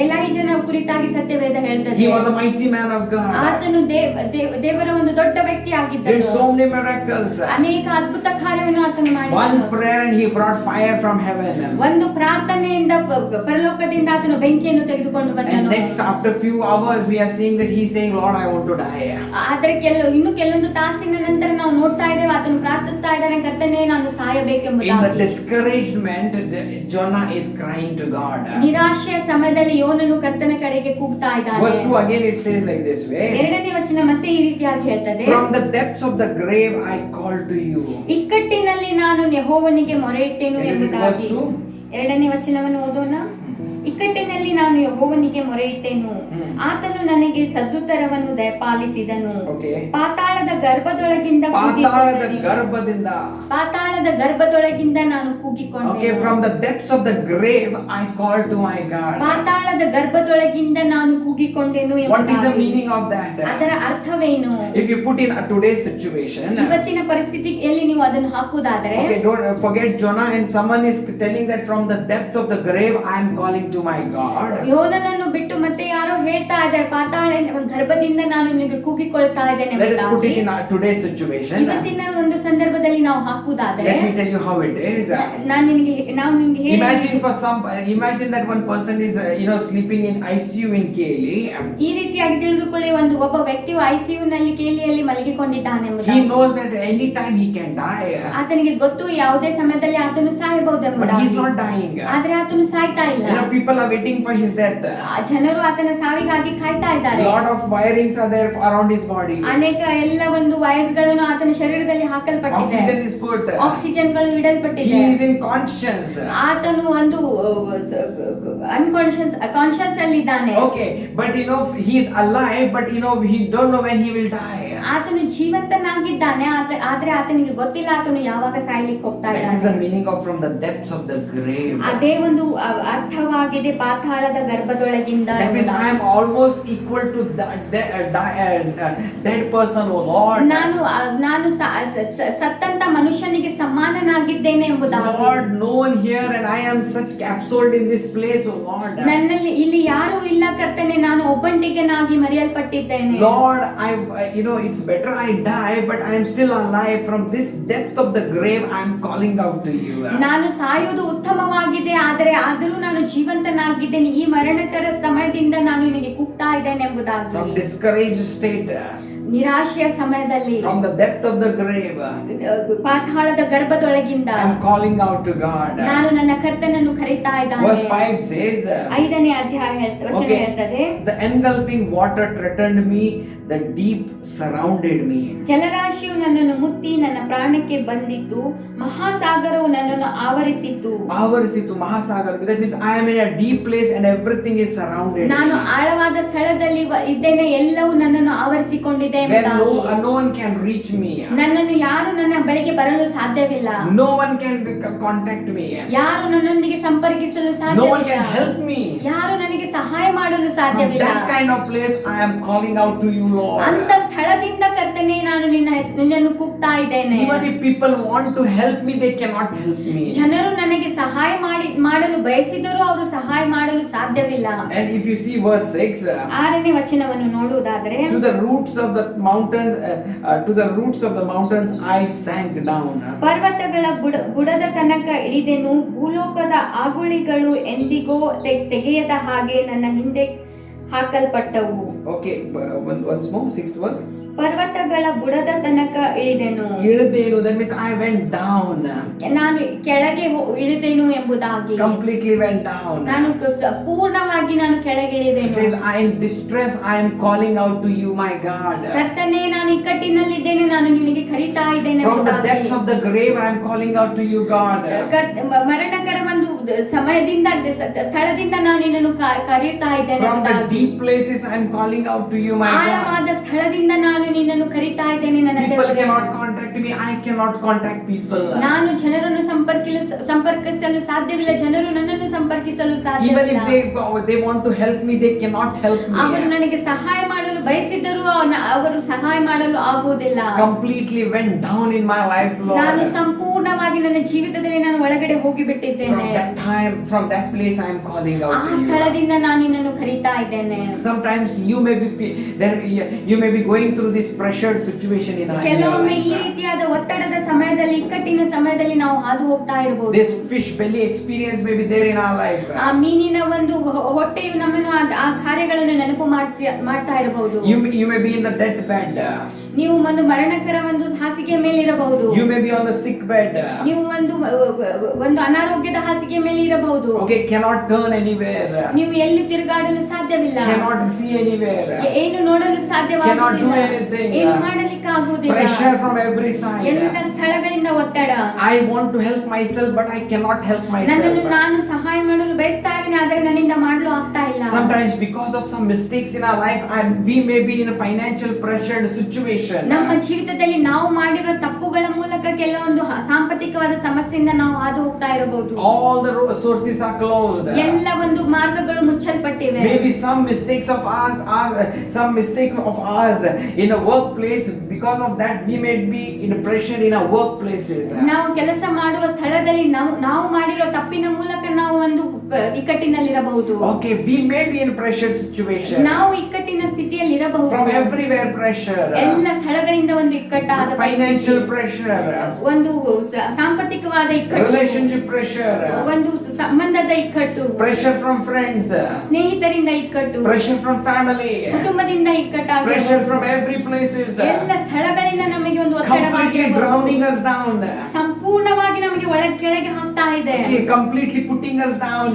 ಎಲೈಜನ ಕುರಿತಾಗಿ ಸತ್ಯವೇದ ಹೇಳ್ತದೆ. He was a mighty man of God. ಆತನು ದೇವರ ಒಂದು ದೊಡ್ಡ ವ್ಯಕ್ತಿ ಆಗಿದ್ದನು. Did so many miracles. ಅನೇಕ ಅದ್ಭುತ ಕಾರ್ಯವನ್ನು ಆತನು ಮಾಡಿದನು. One prayer and he brought fire from heaven. ಒಂದು ಪ್ರಾರ್ಥನೆಯಿಂದ ಪರಲೋಕದಿಂದ ಆತನು ಬೆಂಕಿಯನ್ನು ತೆಗೆದುಕೊಂಡು ಬಂದನು. And next after few hours we are seeing that he is saying, Lord, I want to die. ಆದ್ರೆ ಇನ್ನು ಕೆಲವೊಂದು ತಾಸಿನ ನಂತರ ನಾವು ನೋಡ್ತಾ ಇದ್ದೇವೆ ಆತನು ಪ್ರಾರ್ಥಿಸ್ತಾ ಇದ್ದಾನೆ, ಕರ್ತನೇ ನಾನು ಸಾಯಬೇಕೆಂಬುದಾಗಿ. In the discouragement Jonah is crying to God. ನಿರಾಶೆಯ ಸಮಯದಲ್ಲಿ ಯೋನನು ಕರ್ತನ ಕಡೆಗೆ ಕೂಗ್ತಾ ಇದ್ದಾನೆ. Verse 2 again it says like this way. 2ನೇ ವಚನ ಮತ್ತೆ ಈ ರೀತಿಯಾಗಿ ಹೇಳ್ತದೆ. From the depths of the grave I called to you. ಇಕ್ಕಟ್ಟಿನಲ್ಲಿ ನಾನು ಯೆಹೋವನಿಗೆ ಮೊರೆಯಿಟ್ಟೆನು ಎಂಬುದಾಗಿ. 2ನೇ ವಚನವನ್ನು ಓದೋಣ. ಇಕ್ಕಟ್ಟಿನಲ್ಲಿ ನಾನು ಯೆಹೋವನಿಗೆ ಮೊರೆಯಿಟ್ಟೆನು, ಆತನು ನನಗೆ ಸದುತ್ತರವನ್ನು ದಯಪಾಲಿಸಿದನು. ಪಾತಾಳದ ಗರ್ಭದೊಳಗಿಂದ ಪಾತಾಳದ ಗರ್ಭದೊಳಗಿಂದ ನಾನು ಕೂಗಿಕೊಂಡೆ. From the depths of the grave I called to my God. ಪಾತಾಳದ ಗರ್ಭದೊಳಗಿಂದ ನಾನು ಕೂಗಿಕೊಂಡೆನು. What is the meaning of that? ಅದರ ಅರ್ಥವೇನು? If you put in today's situation, ಇವತ್ತಿನ ಪರಿಸ್ಥಿತಿಯಲ್ಲಿ ನೀವು ಅದನ್ನು ಹಾಕುವುದಾದರೆ, don't forget Jonah, and someone is telling that from the depth of the grave I am calling to my God. ಯೋನನನ್ನು ಬಿಟ್ಟು ಮತ್ತೆ ಯಾರೋ ಹೇಳ್ತಾ ಇದ್ದಾರೆ, ಪಾತಾಳ ಗರ್ಭದಿಂದ ನಾನು ನಿನಗೆ ಕೂಗಿಕೊಳ್ತಾ ಇದ್ದೇನೆ. Let us put it in today's situation. ಇವತ್ತಿನ ಒಂದು ಸಂದರ್ಭದಲ್ಲಿ ನಾವು ಹಾಕುವುದಾದರೆ, let me tell you how it is. ನಾವು ನಿಮಗೆ imagine that one person is sleeping in ICU in KL. ಈ ರೀತಿಯಾಗಿ ತಿಳಿದುಕೊಳ್ಳಿ, ಒಬ್ಬ ವ್ಯಕ್ತಿಯು ICU ನಲ್ಲಿ ಕೇಲಿಯಲ್ಲಿ ಮಲಗಿಕೊಂಡಿದ್ದಾನೆ. He knows that any time he can die. ಆತನಿಗೆ ಗೊತ್ತು ಯಾವುದೇ ಸಮಯದಲ್ಲಿ ಆತನು ಸಾಯಬಹುದು ಎಂಬುದಾಗಿ. But he is not dying. ಆದರೆ ಆತನು ಸಾಯ್ತಾ ಇಲ್ಲ. People are waiting for his death. ಜನರು ಆತನ ಸಾವಿಗಾಗಿ ಕಾಯ್ತಾ ಇದ್ದಾರೆ. Lot of wirings are there around his body. ಅನೇಕ ಎಲ್ಲ ಒಂದು ವೈರ್ಸ್ಗಳನ್ನು ಆತನ ಶರೀರದಲ್ಲಿ ಹಾಕಲ್ಪಟ್ಟಿದೆ. Oxygen is put. ಆಕ್ಸಿಜನ್ಗಳು ಇಡಲ್ಪಟ್ಟಿದೆ. He is in conscience. ಆತನು ಒಂದು ಕಾನ್ಶಿಯಸ್ ಅಲ್ಲಿ ಇದ್ದಾನೆ. Okay, but he is alive, but he don't know when he will die. ಆತನು ಜೀವಂತನಾಗಿದ್ದಾನೆ, ಆದ್ರೆ ಆತನಿಗೆ ಗೊತ್ತಿಲ್ಲ ಆತನು ಯಾವಾಗ ಸಾಯಲಿಕ್ಕೆ ಹೋಗ್ತಾ ಇದ್ದಾನೆ. That is the meaning of from the depths of the grave. ಅದೇ ಒಂದು ಅರ್ಥವಾಗಿದೆ ಪಾತಾಳದ ಗರ್ಭದೊಳಗಿಂದ. That means I am almost equal to the dead person, oh Lord. ನಾನು ಸತ್ತಂತ ಮನುಷ್ಯನಿಗೆ ಸಮಾನನಾಗಿದ್ದೇನೆ ಎಂಬುದಾಗಿ. Lord, no one here and I am such capsuled in this place, oh Lord. ನನ್ನಲ್ಲಿ ಇಲ್ಲಿ ಯಾರು ಇಲ್ಲ ಕರ್ತನೇ, ನಾನು ಒಬ್ಬಂಟಿಗನಾಗಿ ಮರೆಯಲ್ಪಟ್ಟಿದ್ದೇನೆ. Lord, it's better I die, but I am still alive. From this depth of the grave I am calling out to you. ನಾನು ಸಾಯುವುದು ಉತ್ತಮವಾಗಿದೆ, ಆದರೆ ಆದರೂ ನಾನು ಜೀವಂತನಾಗಿದ್ದೇನೆ. ಈ ಮರಣಕರ ಸಮಯದಿಂದ ನಾನು ನಿನಗೆ ಕೂಗ್ತಾ ಇದ್ದೇನೆ ಎಂಬುದಾಗಿ. From discouraged state, ನಿರಾಶೆಯ ಸಮಯದಲ್ಲಿ, from the depth of the grave, ಪಾತಾಳದ ಗರ್ಭದೊಳಗಿಂದ I am calling out to God. ನಾನು ನನ್ನ ಕರ್ತನನ್ನು ಕರೀತಾ ಇದ್ದೇನೆ. Verse 5 says, 5ನೇ ಅಧ್ಯಾಯ ವಚನ ಹೇಳ್ತದೆ, the engulfing water threatened me, the deep surrounded me. ಜಲರಾಶಿಯು ನನ್ನನ್ನು ಮುತ್ತಿ ನನ್ನ ಪ್ರಾಣಕ್ಕೆ ಬಂದಿತು, ಮಹಾಸಾಗರವು ನನ್ನನ್ನು ಆವರಿಸಿತು. ಮಹಾಸಾಗರ, that means I am in a deep place and everything is surrounded. ನಾನು ಆಳವಾದ ಸ್ಥಳದಲ್ಲಿ ಇದ್ದೇನೆ, ಎಲ್ಲವೂ ನನ್ನನ್ನು ಆವರಿಸಿಕೊಂಡಿದೆ. No one can reach me. ನನ್ನನ್ನು ಯಾರು ನನ್ನ ಬಳಿಗೆ ಬರಲು ಸಾಧ್ಯವಿಲ್ಲ. No one can contact me. ಯಾರು ನನ್ನೊಂದಿಗೆ ಸಂಪರ್ಕಿಸಲು ಸಾಧ್ಯವಿಲ್ಲ. No one can help me. ಯಾರು ನನಗೆ ಸಹಾಯ ಮಾಡಲು ಸಾಧ್ಯವಿಲ್ಲ. That kind of place I am calling out to you, Lord. ಅಂತ ಸ್ಥಳದಿಂದ ಕರ್ತನೇ ನಾನು ನಿನ್ನನ್ನು ಕೂಗ್ತಾ ಇದ್ದೇನೆ. Even if people want to help me, they cannot help me. ಜನರು ನನಗೆ ಸಹಾಯ ಮಾಡಲು ಬಯಸಿದರೂ ಅವರು ಸಹಾಯ ಮಾಡಲು ಸಾಧ್ಯವಿಲ್ಲ. And if you see verse 6, 6ನೇ ವಚನವನ್ನು ನೋಡುವುದಾದರೆ, to the roots of the mountains I sank down. ಪರ್ವತಗಳ ಬುಡದ ತನಕ ಇಳಿದೆನು, ಭೂಲೋಕದ ಆಗುಳಿಗಳು ಎಂದಿಗೂ ತೆಗೆಯದ ಹಾಗೆ ನನ್ನ ಹಿಂದೆ ಹಾಕಲ್ಪಟ್ಟವು. Okay, once more, 6th verse. ಪರ್ವತಗಳ ಬುಡದ ತನಕ ಇಳಿದೆನು. That means I went down. ನಾನು ಕೆಳಗೆ ಇಳಿದೆನು ಎಂಬುದಾಗಿ. Completely went down. ನಾನು ಪೂರ್ಣವಾಗಿ ನಾನು ಕೆಳಗೆ ಇಳಿದೆನು. Says I am in distress, I am calling out to you, my God. ಕರ್ತನೇ ನಾನು ಇಕ್ಕಟ್ಟಿನಲ್ಲಿದ್ದೇನೆ, ನಾನು ನಿನಗೆ ಕರೀತಾ ಇದ್ದೇನೆ. From the depths of the grave I am calling out to you, God. ಮರಣಕರ ಒಂದು ಸಮಯದಿಂದ ಸ್ಥಳದಿಂದ ನಾನು ನಿನ್ನನ್ನು ಕರೀತಾ ಇದ್ದೇನೆ. From the deep places I am calling out to you, my God. ಆಳವಾದ ಸ್ಥಳದಿಂದ ನಾನು ನಿನ್ನನ್ನು ಕರೀತಾ ಇದ್ದೇನೆ ನನ್ನ ದೇವರೇ. People cannot contact me, I cannot contact people. ನಾನು ಜನರನ್ನು ಸಂಪರ್ಕಿಸಲು ಸಾಧ್ಯವಿಲ್ಲ, ಜನರು ನನ್ನನ್ನು ಸಂಪರ್ಕಿಸಲು ಸಾಧ್ಯವಿಲ್ಲ. Even if they want to help me, they cannot help me. ಅವರು ನನಗೆ ಸಹಾಯ ಮಾಡಲು ಬಯಸಿದರೂ ಅವರು ಸಹಾಯ ಮಾಡಲು ಆಗುವುದಿಲ್ಲ. Completely went down in my life, Lord. ನಾನು ಸಂಪೂರ್ಣವಾಗಿ ನನ್ನ ಜೀವಿತದಲ್ಲಿ ನಾನು ಒಳಗಡೆ ಹೋಗಿ ಬಿಟ್ಟಿದ್ದೇನೆ. From that place I am calling out to you. ಆ ಸ್ಥಳದಿಂದ ನಾನು ನಿನ್ನನ್ನು ಕರೀತಾ ಇದ್ದೇನೆ. Sometimes you may be going through this pressured situation in our life. ಕೆಲವೊಮ್ಮೆ ಈ ರೀತಿಯಾದ ಒತ್ತಡದ ಸಮಯದಲ್ಲಿ, ಇಕ್ಕಟ್ಟಿನ ಸಮಯದಲ್ಲಿ ನಾವು ಹಾದು ಹೋಗ್ತಾ ಇರಬಹುದು. This fish belly experience may be there in our life. ಆ ಮೀನಿನ ಒಂದು ಹೊಟ್ಟೆಯು ನಮ್ಮನ್ನು ಆ ಕಾರ್ಯಗಳನ್ನು ನೆನಪು ಮಾಡ್ತಾ ಇರಬಹುದು. You may be in the death bed. ನೀವು ಒಂದು ಮರಣಕರ ಒಂದು ಹಾಸಿಗೆ ಮೇಲೆ ಇರಬಹುದು. You may be on the sick bed. ನೀವು ಒಂದು ಅನಾರೋಗ್ಯದ ಹಾಸಿಗೆ ಮೇಲೆ ಇರಬಹುದು. Okay, cannot turn anywhere. ನೀವು ಎಲ್ಲಿ ತಿರುಗಾಡಲು ಸಾಧ್ಯವಿಲ್ಲ. Cannot see anywhere. ಏನು ನೋಡಲು ಸಾಧ್ಯವಾಗುವುದಿಲ್ಲ. Cannot do anything. ಏನು ಮಾಡಲಿಕ್ಕೆ ಆಗುವುದಿಲ್ಲ. Pressure from every side. ಎಲ್ಲ ಸ್ಥಳಗಳಿಂದ ಒತ್ತಡ. I want to help myself, but I cannot help myself. ನಾನು ಸಹಾಯ ಮಾಡಲು ಬಯಸ್ತಾ ಇದ್ದೇನೆ, ಆದರೆ ನನ್ನಿಂದ ಮಾಡಲು ಆಗ್ತಾ ಇಲ್ಲ. Sometimes because of some mistakes in our life, we may be in a financial pressured situation. ನಮ್ಮ ಜೀವಿತದಲ್ಲಿ ನಾವು ಮಾಡಿರೋ ತಪ್ಪುಗಳ ಮೂಲಕ ಕೆಲವೊಂದು ಸಾಂಪತ್ತಿಕವಾದ ಸಮಸ್ಯೆಯಿಂದ ನಾವು ಹಾದು ಹೋಗ್ತಾ ಇರಬಹುದು. All the sources are closed. ಎಲ್ಲ ಒಂದು ಮಾರ್ಗಗಳು ಮುಚ್ಚಲ್ಪಟ್ಟಿವೆ. Maybe some mistakes of ours in a workplace. Because of that, we may be in pressure in our workplaces. ನಾವು ಕೆಲಸ ಮಾಡುವ ಸ್ಥಳದಲ್ಲಿ ನಾವು ಮಾಡಿರೋ ತಪ್ಪಿನ ಮೂಲಕ ನಾವು ಒಂದು ಇಕ್ಕಟ್ಟಿನಲ್ಲಿರಬಹುದು. Okay, we may be in pressure situation. ನಾವು ಇಕ್ಕಟ್ಟಿನ ಸ್ಥಿತಿಯಲ್ಲಿ ಇರಬಹುದು. From everywhere pressure. ಎಲ್ಲ ಸ್ಥಳಗಳಿಂದ ಒಂದು ಇಕ್ಕಟ್ಟಾದ financial pressure. ಒಂದು ಸಾಂಪತ್ತಿಕವಾದ ಇಕ್ಕಟ್ಟು. Relationship pressure. ಒಂದು ಸಂಬಂಧದ ಇಕ್ಕಟ್ಟು. Pressure from friends. ಸ್ನೇಹಿತರಿಂದ ಇಕ್ಕಟ್ಟು. Pressure from family. ಕುಟುಂಬದಿಂದ ಇಕ್ಕಟ್ಟಾಗಿದೆ. Pressure from every places. ಎಲ್ಲ ಸ್ಥಳಗಳಿಂದ ನಮಗೆ ಒಂದು Completely drowning us down. ಸಂಪೂರ್ಣವಾಗಿ ನಮಗೆ ಕೆಳಗೆ ಹಾಕ್ತಾ ಇದೆ. Okay, completely putting us down.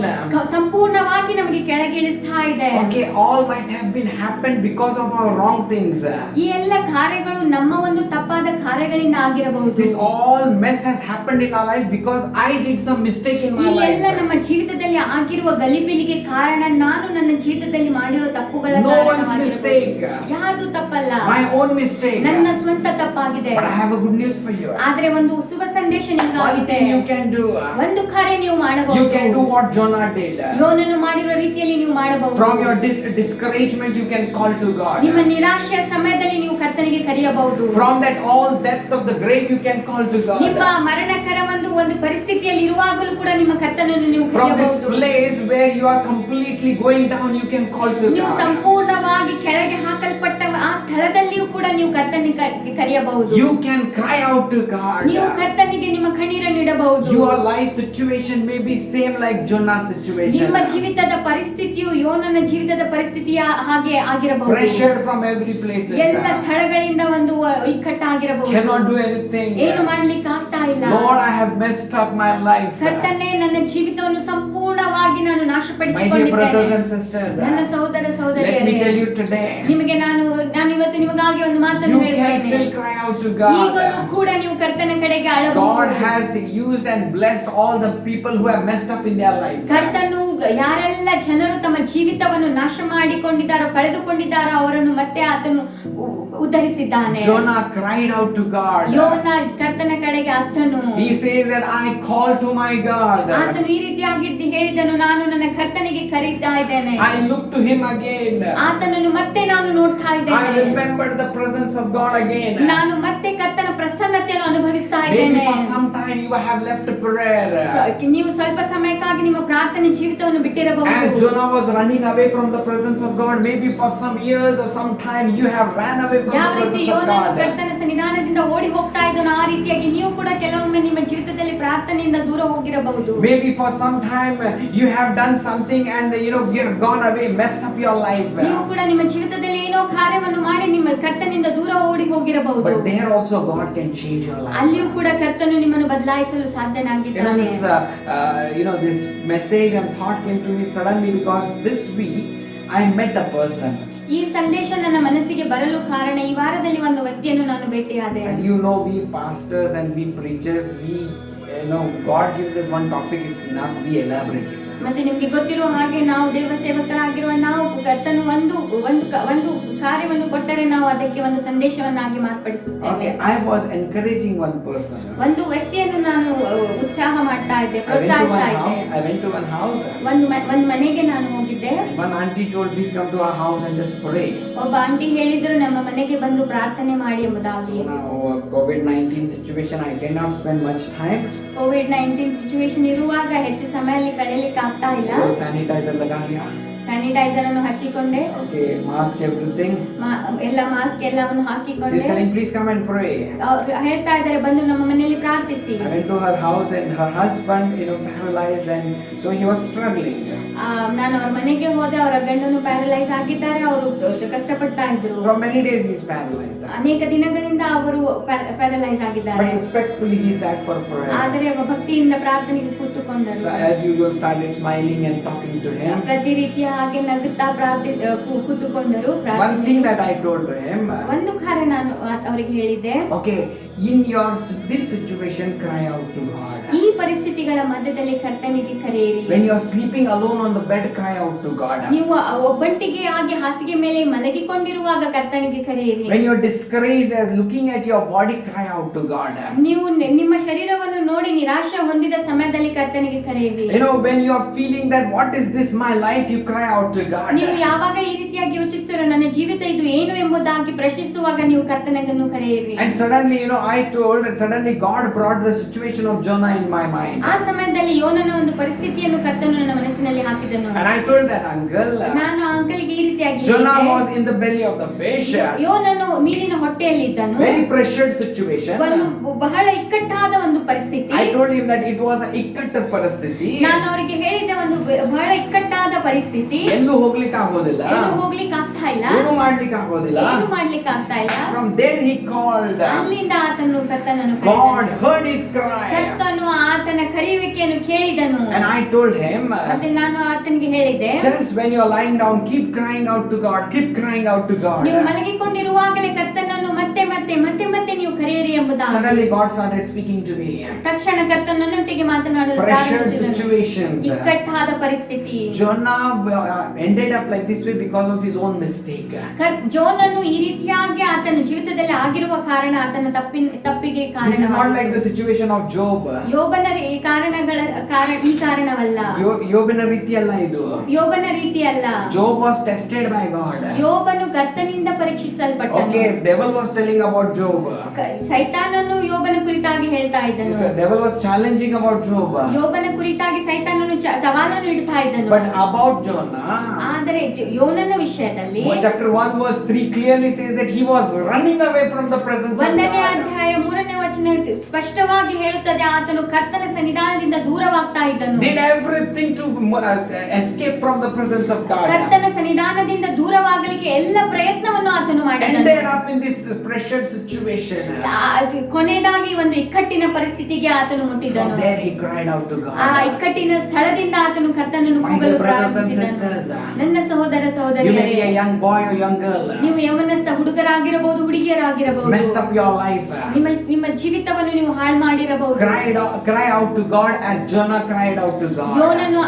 ಸಂಪೂರ್ಣವಾಗಿ ನಮಗೆ ಕೆಳಗೆ ಇಳಿಸ್ತಾ ಇದೆ. Okay, all might have been happened because of our wrong things. ಈ ಎಲ್ಲ ಕಾರ್ಯಗಳು ನಮ್ಮ ಒಂದು ತಪ್ಪಾದ ಕಾರ್ಯಗಳಿಂದ ಆಗಿರಬಹುದು. This all mess has happened in our life because I did some mistake in my life. ಈ ಎಲ್ಲ life. ನಮ್ಮ ಜೀವಿತದಲ್ಲಿ ಆಗಿರುವ ಗಲಿಬಿಲಿಗೆ ಕಾರಣ ನಾನು ನನ್ನ ಜೀವಿತದಲ್ಲಿ ಮಾಡಿರೋ ತಪ್ಪುಗಳ No one's mistake. ಯಾರ್ದು ತಪ್ಪಲ್ಲ. My own mistake. ನನ್ನ ಸ್ವಂತ ತಪ್ಪಾಗಿದೆ. But I have a good news for you. ಆದರೆ ಒಂದು ಶುಭ ಸಂದೇಶ ನಿಮಗಾಗಿದೆ. One thing you can do. ಒಂದು ಕಾರ್ಯ ನೀವು ಮಾಡಬಹುದು. You can do what Jonah did. ಯೋನನು ಮಾಡಿರೋ ರೀತಿಯಲ್ಲಿ ನೀವು ಮಾಡಬಹುದು. From your discouragement you can call to God. ನಿಮ್ಮ ನಿರಾಶೆಯ ಸಮಯದಲ್ಲಿ ನೀವು ಕರ್ತನಿಗೆ ಕರೆಯಬಹುದು. From that all depth of the grave you can call to God. ನಿಮ್ಮ ಮರಣಕರ ಒಂದು ಪರಿಸ್ಥಿತಿಯಲ್ಲಿ ಇರುವಾಗಲೂ ಕೂಡ ನಿಮ್ಮ ಕರ್ತನನ್ನು ನೀವು ಕರೆಯಬಹುದು. From this place where you are completely going down you can call to God. ನೀವು ಸಂಪೂರ್ಣವಾಗಿ ಕೆಳಗೆ ಹಾಕಲ್ಪಟ್ಟ ಆ ಸ್ಥಳದಲ್ಲಿಯೂ ಕೂಡ ನೀವು ಕರ್ತನಿಗೆ ಕರೆಯಬಹುದು. You can cry out to God. ನೀವು ಕರ್ತನಿಗೆ ನಿಮ್ಮ ಕಣ್ಣೀರನ್ನು ಇಡಬಹುದು. Your life situation may be same like Jonah's situation. ನಿಮ್ಮ ಜೀವಿತದ ಪರಿಸ್ಥಿತಿಯು ಯೋನನ ಜೀವಿತದ ಪರಿಸ್ಥಿತಿಯ ಹಾಗೆ ಆಗಿರಬಹುದು. Pressure from every place. ಎಲ್ಲ ಸ್ಥಳಗಳಿಂದ ಒಂದು ಇಕ್ಕಟ್ಟಾಗಿರಬಹುದು. Cannot do anything. ಏನು ಮಾಡಲಿಕ್ಕೆ ಆಗ್ತಾ ಇಲ್ಲ. Lord, I have messed up my life. ಕರ್ತನೇ, ನನ್ನ ಜೀವಿತವನ್ನು ಸಂಪೂರ್ಣವಾಗಿ ನಾನು ನಾಶಪಡಿಸಿಕೊಂಡಿದ್ದೇನೆ. My dear brothers and sisters, ನನ್ನ ಸಹೋದರ ಸಹೋದರಿಯರೇ, let me tell you today, ನಿಮಗೆ ನಾನು ಇವತ್ತು ನಿಮಗಾಗಿ ಒಂದು ಮಾತನ್ನು you can still ಹೇಳುತ್ತೇನೆ. cry out to God. ಈಗಲೂ ಕೂಡ ನೀವು ಕರ್ತನ ಕಡೆಗೆ ಅಳಬಹುದು. God has used and blessed all the people who have messed up in their life. ಕರ್ತನು ಯಾರೆಲ್ಲ ಜನರು ತಮ್ಮ ಜೀವಿತವನ್ನು ನಾಶ ಮಾಡಿಕೊಂಡಿದ್ದಾರೋ, ಕಳೆದುಕೊಂಡಿದ್ದಾರೋ ಅವರನ್ನು ಮತ್ತೆ ಆತನು ಉದ್ಧರಿಸಿದ್ದಾನೆ. Jonah cried out to God. ಯೋನ ಕರ್ತನ ಕಡೆಗೆ ಅತ್ತನು. He says that I call to my God. ಆತನು ಈ ರೀತಿಯಾಗಿ ಹೇಳಿದನು, ನಾನು ನನ್ನ ಕರ್ತನಿಗೆ ಕರೀತಾ ಇದ್ದೇನೆ. I look to him again. ಆತನನ್ನು ಮತ್ತೆ ನಾನು ನೋಡ್ತಾ ಇದ್ದೇನೆ. I remembered the presence of God again. ನಾನು ಮತ್ತೆ ಕರ್ತನ ಪ್ರಸನ್ನತೆಯನ್ನು ಅನುಭವಿಸ್ತಾ ಇದ್ದೇನೆ. Maybe for some time you have left prayer. ನೀವು ಸ್ವಲ್ಪ ಸಮಯಕ್ಕಾಗಿ ನಿಮ್ಮ ಪ್ರಾರ್ಥನೆ ಜೀವಿತವನ್ನು ಬಿಟ್ಟಿರಬಹುದು. As Jonah was running away from the presence of God, maybe for some years or some time you have ran away from the presence of God. ಕರ್ತನ ಸನ್ನಿಧಾನದಿಂದ ಓಡಿ ಹೋಗ್ತಾ ಇದ್ದನು, ಆ ರೀತಿಯಾಗಿ ನೀವು ಕೂಡ ಕೆಲವೊಮ್ಮೆ ನಿಮ್ಮ ಜೀವಿತದಲ್ಲಿ ಪ್ರಾರ್ಥನೆಯಿಂದ ದೂರ ಹೋಗಿರಬಹುದು. Maybe for some time you have done something and you have gone away, messed up your life. ನೀವು ಕೂಡ ನಿಮ್ಮ ಜೀವಿತದಲ್ಲಿ ಏನೋ ಕಾರ್ಯವನ್ನು ಮಾಡಿ ನಿಮ್ಮ ಕರ್ತನಿಂದ ದೂರ ಓಡಿ ಹೋಗಿರಬಹುದು. But there also God can change your life. ಅಲ್ಲಿಯೂ ಕೂಡ ಕರ್ತನು ನಿಮ್ಮನ್ನು ಬದಲಾಯಿಸಲು ಸಾಧ್ಯನಾಗಿದ್ದಾನೆ. This message and thought came to me suddenly because this week I met a person. ಈ ಸಂದೇಶ ನನ್ನ ಮನಸ್ಸಿಗೆ ಬರಲು ಕಾರಣ, ಈ ವಾರದಲ್ಲಿ ಒಂದು ವ್ಯಕ್ತಿಯನ್ನು ನಾನು ಭೇಟಿಯಾದೆ. And we pastors and we preachers, God gives us one topic, it's enough, we elaborate it. ಮತ್ತೆ ನಿಮ್ಗೆ ಗೊತ್ತಿರೋ ಹಾಗೆ ನಾವು ದೇವ ಸೇವಕರಾಗಿರುವ ನಾವು ಕರ್ತನು ಒಂದು ಕಾರ್ಯವನ್ನು ಕೊಟ್ಟರೆ ನಾವು ಅದಕ್ಕೆ ಒಂದು ಸಂದೇಶವನ್ನಾಗಿ ಮಾರ್ಪಡಿಸುತ್ತೇವೆ. I was encouraging one person. ಒಂದು ವ್ಯಕ್ತಿಯನ್ನು ನಾನು ಉತ್ಸಾಹ ಮಾಡ್ತಾ ಇದ್ದೆ, ಪ್ರೋತ್ಸಾಹಿಸ್ತಾ ಇದ್ದೆ. I went to one house. ಒಂದು ಮನೆಗೆ ನಾನು ಹೋಗಿದ್ದೆ. One auntie told, please come to our house and just pray. ಒಬ್ಬ ಆಂಟಿ ಹೇಳಿದ್ರು, ನಮ್ಮ ಮನೆಗೆ ಬಂದು ಪ್ರಾರ್ಥನೆ ಮಾಡಿ ಎಂಬುದಾಗಿ. COVID-19 situation, I cannot spend much time. COVID-19 situation ಇರುವಾಗ ಹೆಚ್ಚು ಸಮಯ ಕಳೆಯಲಿಕ್ಕೆ ಆಗ್ತಾ ಇಲ್ಲ. ಸ್ಯಾನಿಟೈಸರ್ ಲಗಾ ಲಿಯಾ. ಸ್ಯಾನಿಟೈಸರ್ ಅನ್ನು ಹಚ್ಚಿಕೊಂಡೆ, Okay, mask everything. ಎಲ್ಲ ಮಾಸ್ಕ್ ಎಲ್ಲವನ್ನು She's ಹಾಕಿಕೊಂಡೆ. telling, please come and pray. ಅವ್ರು ಹೇಳ್ತಾ ಇದ್ದಾರೆ, ಬಂದು ನಮ್ಮ ಮನೆಯಲ್ಲಿ ಪ್ರಾರ್ಥಿಸಿ. I went to her house and her husband, paralyzed, and so he was struggling. ನಾನು ಅವ್ರ ಮನೆಗೆ ಹೋದೆ, ಅವರ ಗಂಡನು ಪ್ಯಾರಲೈಸ್ ಆಗಿದ್ದಾರೆ, ಅವರು ಕಷ್ಟಪಡ್ತಾ ಇದ್ರು. From many days he's paralyzed. ಅನೇಕ ದಿನಗಳಿಂದ ಅವರು ಪ್ಯಾರಲೈಸ್ But ಆಗಿದ್ದಾರೆ. respectfully he sat for prayer. ಆದರೆ ಭಕ್ತಿಯಿಂದ ಪ್ರಾರ್ಥನೆಗೆ ಕೂತುಕೊಂಡರು. So as usual started smiling and talking to him. ಪ್ರತಿ ರೀತಿಯ ಹಾಗೆ ನಗುತ್ತಾ ಕೂತುಕೊಂಡರು. One thing that I told to him. ಒಂದು ಕಾರ್ಯ ನಾನು ಅವರಿಗೆ ಹೇಳಿದ್ದೆ, Okay, in this situation cry out to God. ಈ ಪರಿಸ್ಥಿತಿಗಳ ಮಧ್ಯದಲ್ಲಿ ಕರ್ತನಿಗೆ ಕರೆಯಿರಿ. When you are sleeping alone on the bed, cry out to God. ನೀವು ಒಬ್ಬಂಟಿಗೆ ಆಗಿ ಹಾಸಿಗೆ ಮೇಲೆ ಮಲಗಿಕೊಂಡಿರುವಾಗ ಕರ್ತನಿಗೆ ಕರೆಯಿರಿ. When you are discouraged looking at your body, cry out to God. ನೀವು ನಿಮ್ಮ ಶರೀರವನ್ನು ನೋಡಿ ನಿರಾಶೆ ಹೊಂದಿದ ಸಮಯದಲ್ಲಿ ಕರ್ತನಿಗೆ ಕರೆಯಿರಿ. When you are feeling that what is this my life, you cry out to God. ನೀವು ಯಾವಾಗ ಈ ರೀತಿಯಾಗಿ ಯೋಚಿಸ್ತೀರೋ, ನನ್ನ ಜೀವಿತ ಇದು ಏನು ಎಂಬುದಾಗಿ ಪ್ರಶ್ನಿಸುವಾಗ ನೀವು ಕರ್ತನನ್ನು ಕರೆಯಿರಿ. And suddenly, I told, and suddenly God brought the situation of Jonah in my mind. ಆ ಸಮಯದಲ್ಲಿ ಯೋನನ ಒಂದು ಪರಿಸ್ಥಿತಿಯನ್ನು ಕರ್ತನು ನನ್ನ ಮನಸ್ಸಿನಲ್ಲಿ ಹಾಕಿದನು. And I told that uncle, ನಾನು ಅಂಕಲ್ಗೆ ಈ ರೀತಿಯಾಗಿ Jonah ಹೇಳಿದೆ, was in the belly of the fish. ಯೋನನು ಮೀನಿನ ಹೊಟ್ಟೆಯಲ್ಲಿ ಇದ್ದನು. Very pressured situation. ಒಂದು ಬಹಳ ಇಕ್ಕಟ್ಟಾದ ಒಂದು ಪರಿಸ್ಥಿತಿ. I told him that it was a ikkatta parasthiti. ನಾನು ಅವರಿಗೆ ಹೇಳಿದೆ, ಒಂದು ಬಹಳ ಇಕ್ಕಟ್ಟಾದ ಪರಿಸ್ಥಿತಿ. ಎಲ್ಲೂ ಹೋಗ್ಲಿಕ್ಕೆ ಆಗೋದಿಲ್ಲ, ಎಲ್ಲೂ ಹೋಗ್ಲಿಕ್ಕೆ ಆಗ್ತಾ ಇಲ್ಲ, ಏನು ಮಾಡ್ಲಿಕ್ಕೆ ಆಗೋದಿಲ್ಲ. ಏನು ಮಾಡ್ಲಿಕ್ಕೆ ಆಗ್ತಾ ಇಲ್ಲ. From there he called. ಅಲ್ಲಿಂದ ಆತನು ಕರ್ತನನ್ನು God ಕರೆದನು. heard his cry. ಕರ್ತನು ಆತನ ಕರೆಯುವಿಕೆಯನ್ನು ಕೇಳಿದನು. And I told him, ಮತ್ತೆ ನಾನು ಆತನಿಗೆ ಹೇಳಿದೆ, just when you are lying down, keep crying out to God, keep crying out to God. ನೀವು ಮಲಗಿಕೊಂಡಿರುವಾಗಲೇ ಕರ್ತನನ್ನು ಮತ್ತೆ ಮತ್ತೆ ಮತ್ತೆ ಮತ್ತೆ ನೀವು ಕರೆಯಿರಿ ಎಂಬುದಾಗಿ. Suddenly God started speaking to me. ತಕ್ಷಣ ಕರ್ತನು ನನ್ನೊಟ್ಟಿಗೆ ಮಾತನಾಡಲು Pressure ಪ್ರಾರಂಭಿಸಿದನು. situations. ಇಕ್ಕಟ್ಟಾದ ಪರಿಸ್ಥಿತಿ. Jonah ended up like this way because of his own mistake. ಜೋನನು ಈ ರೀತಿಯಾಗಿ ಆತನ ಜೀವಿತದಲ್ಲಿ ಆಗಿರುವ ಕಾರಣ, ಆತನ ತಪ್ಪಿಗೆ This is not ಕಾರಣ. like the situation of Job. ಯೋಬನ ಈ ಕಾರಣವಲ್ಲ. ಯೋಬನ ರೀತಿ ಅಲ್ಲ ಇದು. ಯೋಬನ ರೀತಿ ಅಲ್ಲ. Job was tested by God. ಯೋಬನು ಕರ್ತನಿಂದ ಪರೀಕ್ಷಿಸಲ್ಪಟ್ಟನು. Okay, devil was telling about Job. ಸೈತಾನನು ಯೋಬನ ಕುರಿತಾಗಿ ಹೇಳ್ತಾ ಇದ್ದನು. So devil was challenging about Job. ಯೋಬನ ಕುರಿತಾಗಿ ಸೈತಾನನು ಸವಾಲನ್ನು ಇಡ್ತಾ ಇದ್ದನು. But about Jonah, ಆದರೆ ಯೋನನ ವಿಷಯದಲ್ಲಿ chapter 1 verse 3 clearly says that he was running away from the presence of ಒಂದನೇ God. ಅಧ್ಯಾಯ 3ನೇ ವಚನ ಸ್ಪಷ್ಟವಾಗಿ ಹೇಳುತ್ತದೆ, ಆತನು ಕರ್ತನ ಸನ್ನಿಧಾನದಿಂದ ದೂರವಾಗ್ತಾ ಇದ್ದನು. Did everything to escape from the presence of God. ಕರ್ತನ ಸನ್ನಿಧಾನದಿಂದ ದೂರವಾಗಲಿಕ್ಕೆ ಎಲ್ಲ ಪ್ರಯತ್ನವನ್ನು ಆತನು ಮಾಡಿದನು. Ended up in this pressured situation. ಕೊನೆಯದಾಗಿ ಒಂದು ಇಕ್ಕಟ್ಟಿನ ಪರಿಸ್ಥಿತಿಗೆ ಆತನು ಮುಟ್ಟಿದನು. From there he cried out to God. ಆ ಇಕ್ಕಟ್ಟಿನ ಸ್ಥಳದಿಂದ ಆತನು ಕರ್ತನನ್ನು My ಕೂಗಲು dear brothers and ಪ್ರಾರಂಭಿಸಿದನು. sisters, ನನ್ನ ಸಹೋದರ you may ಸಹೋದರಿಯರೇ, be a young boy or young girl, ನೀವು ಯವನಸ್ಥ ಹುಡುಗರಾಗಿರಬಹುದು, ಹುಡುಗಿಯರಾಗಿರಬಹುದು, messed up your life, ನಿಮ್ಮ ಜೀವಿತವನ್ನು ನೀವು ಹಾಳು ಮಾಡಿರಬಹುದು. cry out to God as Jonah cried out to God. ಯೋನನು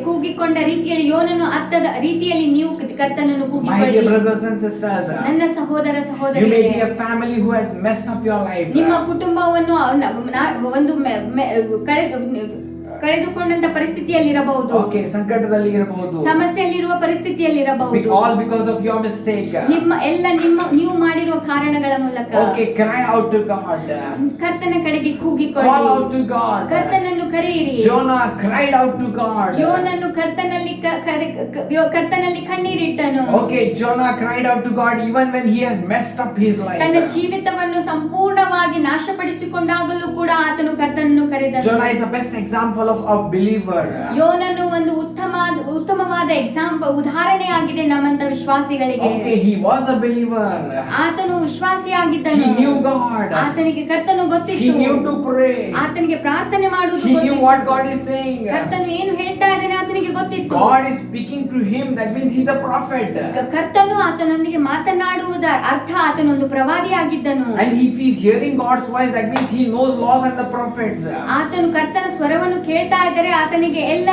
ಕೂಗಿಕೊಂಡ ರೀತಿಯಲ್ಲಿ, ಯೋನನು ಅತ್ತದ ರೀತಿಯಲ್ಲಿ ನೀವು ಕರ್ತನನ್ನು My dear ಕೂಗಿಕೊಳ್ಳಿ. brothers and sisters, ನನ್ನ ಸಹೋದರ you may ಸಹೋದರಿಯರೇ, be a family who has messed up your life. ನಿಮ್ಮ ಕುಟುಂಬವನ್ನು ಒಂದು ಕಳೆದುಕೊಂಡಂತ ಪರಿಸ್ಥಿತಿಯಲ್ಲಿರಬಹುದು, Okay, ಸಂಕಟದಲ್ಲಿ ಇರಬಹುದು, ಸಮಸ್ಯೆಯಲ್ಲಿರುವ ಪರಿಸ್ಥಿತಿಯಲ್ಲಿರಬಹುದು, all because of your mistake. ನೀವು ಮಾಡಿರುವ ಕಾರಣಗಳ ಮೂಲಕ. Okay, cry out to God. ಕರ್ತನ ಕಡೆಗೆ Call ಕೂಗಿಕೊಳ್ಳಿ, out to God. ಕರ್ತನನ್ನು ಕರೆಯಿರಿ. Jonah cried out to God. ಯೋನನು ಕರ್ತನಲ್ಲಿ ಕಣ್ಣೀರಿಟ್ಟನು. Okay, Jonah cried out to God even when he has messed up his life. ತನ್ನ ಜೀವಿತವನ್ನು ಸಂಪೂರ್ಣವಾಗಿ ನಾಶಪಡಿಸಿಕೊಂಡಾಗಲೂ ಕೂಡ ಆತನು ಕರ್ತನನ್ನು ಕರೆದನು. Jonah is the best example of believer. ಯೋನನು ಒಂದು ಉತ್ತಮವಾದ ಉದಾಹರಣೆಯಾಗಿದೆ ನಮ್ಮಂತ ವಿಶ್ವಾಸಿಗಳಿಗೆ. Okay, he was a believer. ಆತನು ವಿಶ್ವಾಸಿಯಾಗಿದ್ದನು. He knew God. ಆತನಿಗೆ ಕರ್ತನು He ಗೊತ್ತಿತ್ತು. knew to pray. ಆತನಿಗೆ ಪ್ರಾರ್ಥನೆ ಮಾಡುವುದು He knew ಗೊತ್ತಿತ್ತು. what God is saying. ಕರ್ತನು ಏನು ಹೇಳ್ತಾ ಇದ್ದಾನೆ ಆತನಿಗೆ ಗೊತ್ತಿತ್ತು. God is speaking to him. That means he's a prophet. ಕರ್ತನು ಆತನೊಂದಿಗೆ ಮಾತನಾಡುವುದ ಅರ್ಥ ಆತನೊಂದು ಪ್ರವಾದಿಯಾಗಿದ್ದನು. And if he's hearing God's voice, that means he knows laws and the prophets. ಆತನು ಕರ್ತನ ಸ್ವರವನ್ನು ಕೇಳ್ತಾ ಇದ್ದರೆ ಆತನಿಗೆ ಎಲ್ಲ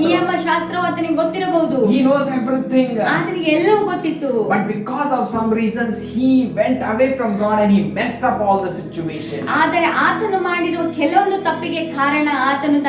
ನಿಯಮ ಶಾಸ್ತ್ರವು ಆತನಿಗೆ ಗೊತ್ತಿರಬಹುದು. He knows everything. ಆತನಿಗೆ ಎಲ್ಲವೂ ಗೊತ್ತಿತ್ತು. But because of some reasons, he went away from God and he messed up all the situation. ಆದರೆ ಆತನು ಮಾಡಿರುವ ಕೆಲವೊಂದು ತಪ್ಪಿಗೆ ಕಾರಣ ಆತನು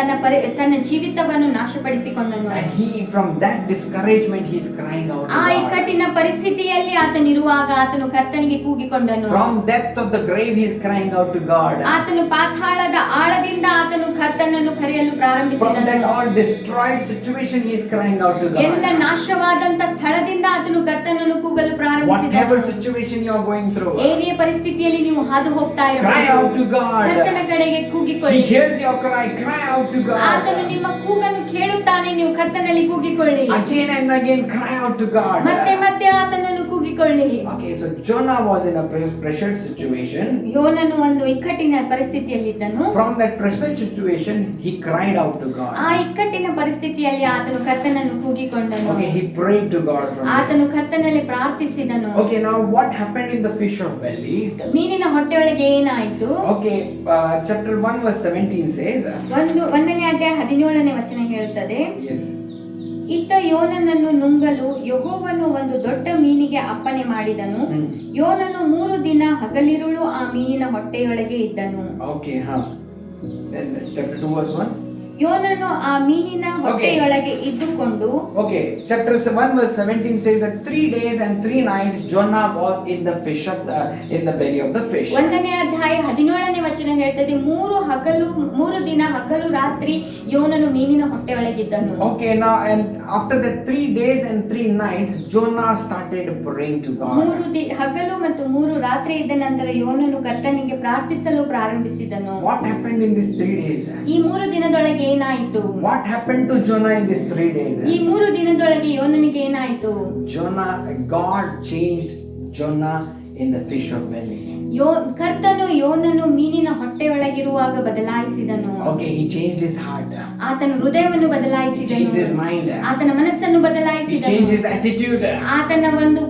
ತನ್ನ ಜೀವಿತವನ್ನು ನಾಶಪಡಿಸಿಕೊಂಡನು. And he, from that discouragement, he is crying out to ಆ God. ಇಕ್ಕಟ್ಟಿನ ಪರಿಸ್ಥಿತಿಯಲ್ಲಿ ಆತನಿರುವಾಗ ಆತನು ಕರ್ತನಿಗೆ ಕೂಗಿಕೊಂಡನು. From depth of the grave, he is crying out to God. ಆತನು ಪಾತಾಳದ ಆಳದಿಂದ ಆತನು ಕರ್ತನನ್ನು ಕರೆಯಲು From ಪ್ರಾರಂಭಿಸಿದನು. that all destroyed situation, he is crying out to ಎಲ್ಲ God. ನಾಶವಾದಂತ ಸ್ಥಳದಿಂದ ಆತನು ಕರ್ತನನ್ನು ಕೂಗಲು ಪ್ರಾರಂಭಿಸಿದನು. Whatever situation you are going through, ಏನೇ ಪರಿಸ್ಥಿತಿಯಲ್ಲಿ ನೀವು ಹಾದು ಹೋಗ್ತಾ cry out to ಇರಬಹುದು, God. ಕರ್ತನ ಕಡೆಗೆ He ಕೂಗಿಕೊಳ್ಳಿ. hears your cry. Cry out to ಆತನು God. ನಿಮ್ಮ ಕೂಗನ್ನು ಕೇಳುತ್ತಾನೆ, ನೀವು ಕರ್ತನಲ್ಲಿ ಕೂಗಿಕೊಳ್ಳಿ. Again and again, cry out to God. ಮತ್ತೆ ಮತ್ತೆ ಆತನನ್ನು ಕೂಗಿಕೊಳ್ಳಿ. Okay, so Jonah was in a pressured situation. ಯೋನನು ಒಂದು ಇಕ್ಕಟ್ಟಿನ ಪರಿಸ್ಥಿತಿಯಲ್ಲಿದ್ದನು. From that pressured situation, he cried out to God. ಆ ಇಕ್ಕಟ್ಟಿನ ಪರಿಸ್ಥಿತಿಯಲ್ಲಿ ಆತನು ಕರ್ತನನ್ನು ಕೂಗಿಕೊಂಡನು. Okay, he prayed to God from there. ಆತನು ಕರ್ತನಲ್ಲಿ ಪ್ರಾರ್ಥಿಸಿದನು. Okay, now what happened in the fish of belly? ಮೀನಿನ ಹೊಟ್ಟೆಯೊಳಗೆ ಏನಾಯಿತು? Okay, chapter 1 verse 17 says, ಒಂದನೇ ಅಧ್ಯಾಯ 17ನೇ ವಚನ ಹೇಳುತ್ತದೆ, yes. ಇತ್ತ ಯೋನನನ್ನು ನುಂಗಲು ಯೆಹೋವನು ಒಂದು ದೊಡ್ಡ ಮೀನಿಗೆ ಅಪ್ಪಣೆ ಮಾಡಿದನು. ಯೋನನು 3 ದಿನ ಹಗಲಿರುಳು ಆ ಮೀನಿನ ಹೊಟ್ಟೆಯೊಳಗೆ ಇದ್ದನು. Okay, then chapter 2 verse 1. ಯೋನನು ಆ ಮೀನಿನ ಹೊಟ್ಟೆಯೊಳಗೆ ಇದ್ದುಕೊಂಡು. Okay, chapter 1 verse 17 says that 3 days and 3 nights Jonah was in the belly of the fish. ಒಂದನೇ ಅಧ್ಯಾಯ 17ನೇ ವಚನ ಹೇಳ್ತದೆ, 3 ದಿನ ಹಗಲು ರಾತ್ರಿ ಯೋನನು ಮೀನಿನ ಹೊಟ್ಟೆಯೊಳಗಿದ್ದನು. Okay, now and after that 3 days and 3 nights Jonah started praying to God. 3 ಹಗಲು ಮತ್ತು 3 ರಾತ್ರಿ ಇದ್ದ ನಂತರ ಯೋನನು ಕರ್ತನಿಗೆ ಪ್ರಾರ್ಥಿಸಲು ಪ್ರಾರಂಭಿಸಿದನು. What happened in these 3 days? ಈ 3 ದಿನದೊಳಗೆ ಏನಾಯಿತು? What happened to Jonah in these 3 days? ಈ 3 ದಿನದೊಳಗೆ ಯೋನನಿಗೆ ಏನಾಯಿತು? God changed Jonah in the fish of belly. ಕರ್ತನು ಯೋನನು ಮೀನಿನ ಹೊಟ್ಟೆಯೊಳಗಿರುವಾಗ ಬದಲಾಯಿಸಿದನು. Okay, he changed his heart. ಆತನ ಹೃದಯವನ್ನು He ಬದಲಾಯಿಸಿದನು. changed his mind. ಆತನ ಮನಸ್ಸನ್ನು He ಬದಲಾಯಿಸಿದನು. changed his attitude. ಆತನ ಒಂದು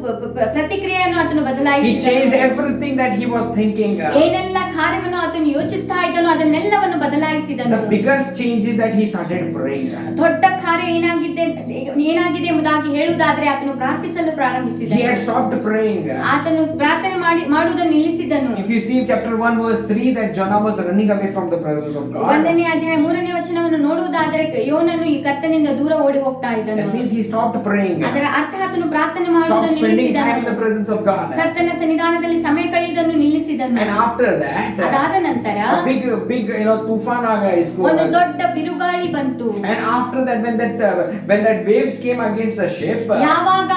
ಪ್ರತಿಕ್ರಿಯೆಯನ್ನು ಆತನು He ಬದಲಾಯಿಸಿದನು. changed everything that he was thinking. ಏನೆಲ್ಲ ಕಾರ್ಯವನ್ನು ಆತನು ಯೋಚಿಸ್ತಾ ಇದ್ದನೋ ಅದನ್ನೆಲ್ಲವನ್ನು ಬದಲಾಯಿಸಿದನು. The biggest change is that he started praying. ದೊಡ್ಡ ಕಾರ್ಯ ಏನಾಗಿದೆ ಎಂಬುದಾಗಿ ಹೇಳುವುದಾದ್ರೆ ಆತನು ಪ್ರಾರ್ಥಿಸಲು He ಪ್ರಾರಂಭಿಸಿದನು. had stopped praying. ಆತನು ಪ್ರಾರ್ಥನೆ ಮಾಡುವುದನ್ನು ನಿಲ್ಲಿಸಿದನು. If you see chapter 1 verse 3, that Jonah was running away from the presence of God. ಒಂದನೇ ಅಧ್ಯಾಯ 3ನೇ ವಚನವನ್ನು ನೋಡುವುದಾದರೆ ಯೋನನು ಈ ಕರ್ತನಿಂದ ದೂರ ಓಡಿ ಹೋಗ್ತಾ ಇದ್ದನು. That means he stopped praying. ಅದರ ಅರ್ಥ ಆತನು ಪ್ರಾರ್ಥನೆ Stopped ಮಾಡುವುದನ್ನು spending time in the ನಿಲ್ಲಿಸಿದನು. presence of God. ಕರ್ತನ ಸನ್ನಿಧಾನದಲ್ಲಿ ಸಮಯ ಕಳೆಯುವುದನ್ನು ನಿಲ್ಲಿಸಿದನು. And after that, ಅದಾದ ನಂತರ a big tufan aga isko. ಒಂದು ದೊಡ್ಡ ಬಿರುಗಾಳಿ ಬಂತು. And after that, when that waves came against the ship, ಯಾವಾಗ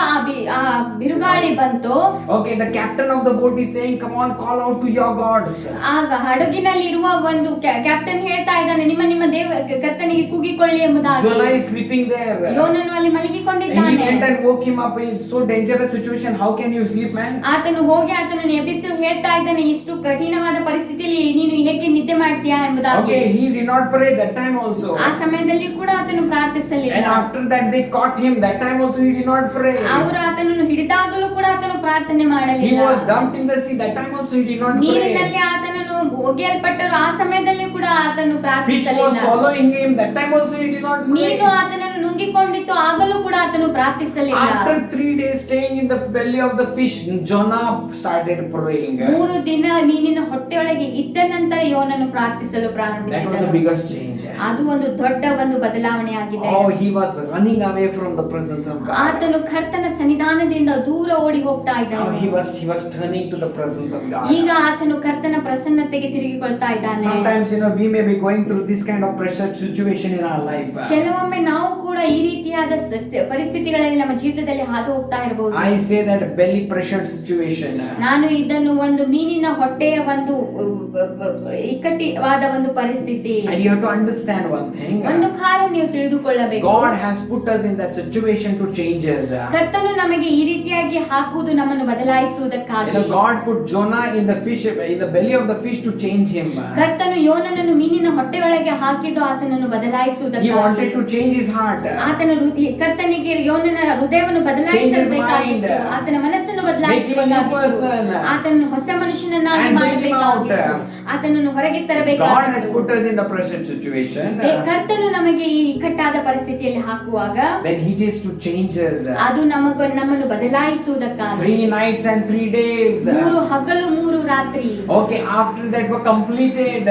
ಆ ಬಿರುಗಾಳಿ ಬಂತು, okay, the captain of the boat is saying, come on, call out to your gods. ಆಗ ಹಡಗಿನಲ್ಲಿ ಇರುವ ಒಂದು ಕ್ಯಾಪ್ಟನ್ ಹೇಳ್ತಾ ಇದ್ದಾನೆ, ನಿಮ್ಮ ದೇವ ಕರ್ತನಿಗೆ ಕೂಗಿಕೊಳ್ಳಿ ಎಂಬುದಾಗಿ. Jonah is sleeping there. ಯೋನನು ಅಲ್ಲಿ And he ಮಲಗಿಕೊಂಡಿದ್ದಾನೆ. went and woke him up in so dangerous situation. How can you sleep, man? ಆತನು ಹೋಗಿ ಆತನನ್ನು ಎಬ್ಬಿಸಿ ಹೇಳ್ತಾ ಇದ್ದಾನೆ, ಇಷ್ಟು ಕಠಿಣವಾದ ಪರಿಸ್ಥಿತಿಯಲ್ಲಿ ನೀನು ಹೇಗೆ ನಿದ್ದೆ ಮಾಡ್ತೀಯಾ ಎಂಬುದಾಗಿ. Okay, he did not pray that time also. ಆ ಸಮಯದಲ್ಲಿ ಕೂಡ ಆತನು ಪ್ರಾರ್ಥಿಸಲಿಲ್ಲ. And after that they caught him. That time also he did not pray. ಅವರು ಆತನನ್ನು ಹಿಡಿದಾಗಲೂ ಕೂಡ ಆತನು ಪ್ರಾರ್ಥನೆ He ಮಾಡಲಿಲ್ಲ. was dumped in the sea. That time also he did not pray. ನೀರಿನಲ್ಲಿ ಆತನನ್ನು ಒಗೆಯಲ್ಪಟ್ಟರು, ಆ ಸಮಯದಲ್ಲಿ ಕೂಡ ಆತನು Fish was ಪ್ರಾರ್ಥಿಸಲಿಲ್ಲ. swallowing him. That time also he did not pray. ಮೀನು ಆತನನ್ನು ನುಂಗಿಕೊಂಡಿತ್ತು, ಆಗಲೂ ಕೂಡ ಆತನು ಪ್ರಾರ್ಥಿಸಲಿಲ್ಲ. After 3 days staying in the belly of the fish, Jonah started praying. 3 ದಿನ ಮೀನಿನ ಹೊಟ್ಟೆಯೊಳಗೆ ಇದ್ದ ನಂತರ ಯೋನನು ಪ್ರಾರ್ಥಿಸಲು That was the ಪ್ರಾರಂಭಿಸಿದನು. biggest change. ಅದು ಒಂದು ದೊಡ್ಡ ಒಂದು ಬದಲಾವಣೆ ಆಗಿದೆ. Oh, he was running away from the presence of God. ಆತನು ಕರ್ತನ ಸನ್ನಿಧಾನದಿಂದ ದೂರ ಓಡಿ ಹೋಗ್ತಾ Now ಇದ್ದಾನೆ. he was turning to the presence of God. ಈಗ ಆತನು ಕರ್ತನ ಪ್ರಸನ್ನತೆಗೆ ತಿರುಗಿಕೊಳ್ತಾ ಇದ್ದಾನೆ. Sometimes we may be going through this kind of pressure situation in our life. ಕೆಲವೊಮ್ಮೆ ನಾವು ಕೂಡ ಈ ರೀತಿಯಾದ ಪರಿಸ್ಥಿತಿಗಳಲ್ಲಿ ನಮ್ಮ ಜೀವಿತದಲ್ಲಿ ಹಾದು ಹೋಗ್ತಾ ಇರಬಹುದು. I say that belly pressured situation. ನಾನು ಇದನ್ನು ಒಂದು ಮೀನಿನ ಹೊಟ್ಟೆಯ ಒಂದು ಇಕ್ಕಟ್ಟಿವಾದ ಒಂದು ಪರಿಸ್ಥಿತಿ. And you have to understand one thing. ಒಂದು ಕಾರ್ಯ ನೀವು ತಿಳಿದುಕೊಳ್ಳಬೇಕು. God has put us in that situation to change us. ಕರ್ತನು ನಮಗೆ ಈ ರೀತಿಯಾಗಿ ಹಾಕುವುದು ನಮ್ಮನ್ನು ಬದಲಾಯಿಸುವುದಕ್ಕಾಗಿ. God put Jonah in the belly of the fish to change him. ಕರ್ತನು ಯೋನನನ್ನು ಮೀನಿನ ಹೊಟ್ಟೆಯೊಳಗೆ ಹಾಕಿದ್ದು ಆತನನ್ನು He ಬದಲಾಯಿಸುವುದಕ್ಕಾಗಿ. wanted to change his heart. ಕರ್ತನಿಗೆ ಯೋನನ ಹೃದಯವನ್ನು ಬದಲಾಯಿಸಬೇಕಾಗಿತ್ತು, mind. ಆತನ ಮನಸ್ಸನ್ನು Make him a new person. ಆತನನ್ನು ಹೊಸ ಮನುಷ್ಯನನ್ನಾಗಿ And bring him out. ಮಾಡಬೇಕಾಗಿತ್ತು. ಆತನನ್ನು ಹೊರಗೆ God has ತರಬೇಕಾಗಿತ್ತು. put us in the present situation. ಕರ್ತನು ನಮಗೆ ಈ ಇಕ್ಕಟ್ಟಾದ ಪರಿಸ್ಥಿತಿಯಲ್ಲಿ ಹಾಕುವಾಗ Then it is to change us. ಅದು ನಮ್ಮನ್ನು ಬದಲಾಯಿಸುವುದಕ್ಕಾಗಿ 3 nights and 3 days. 3 ಹಗಲು 3 ರಾತ್ರಿ. Okay, after that were completed.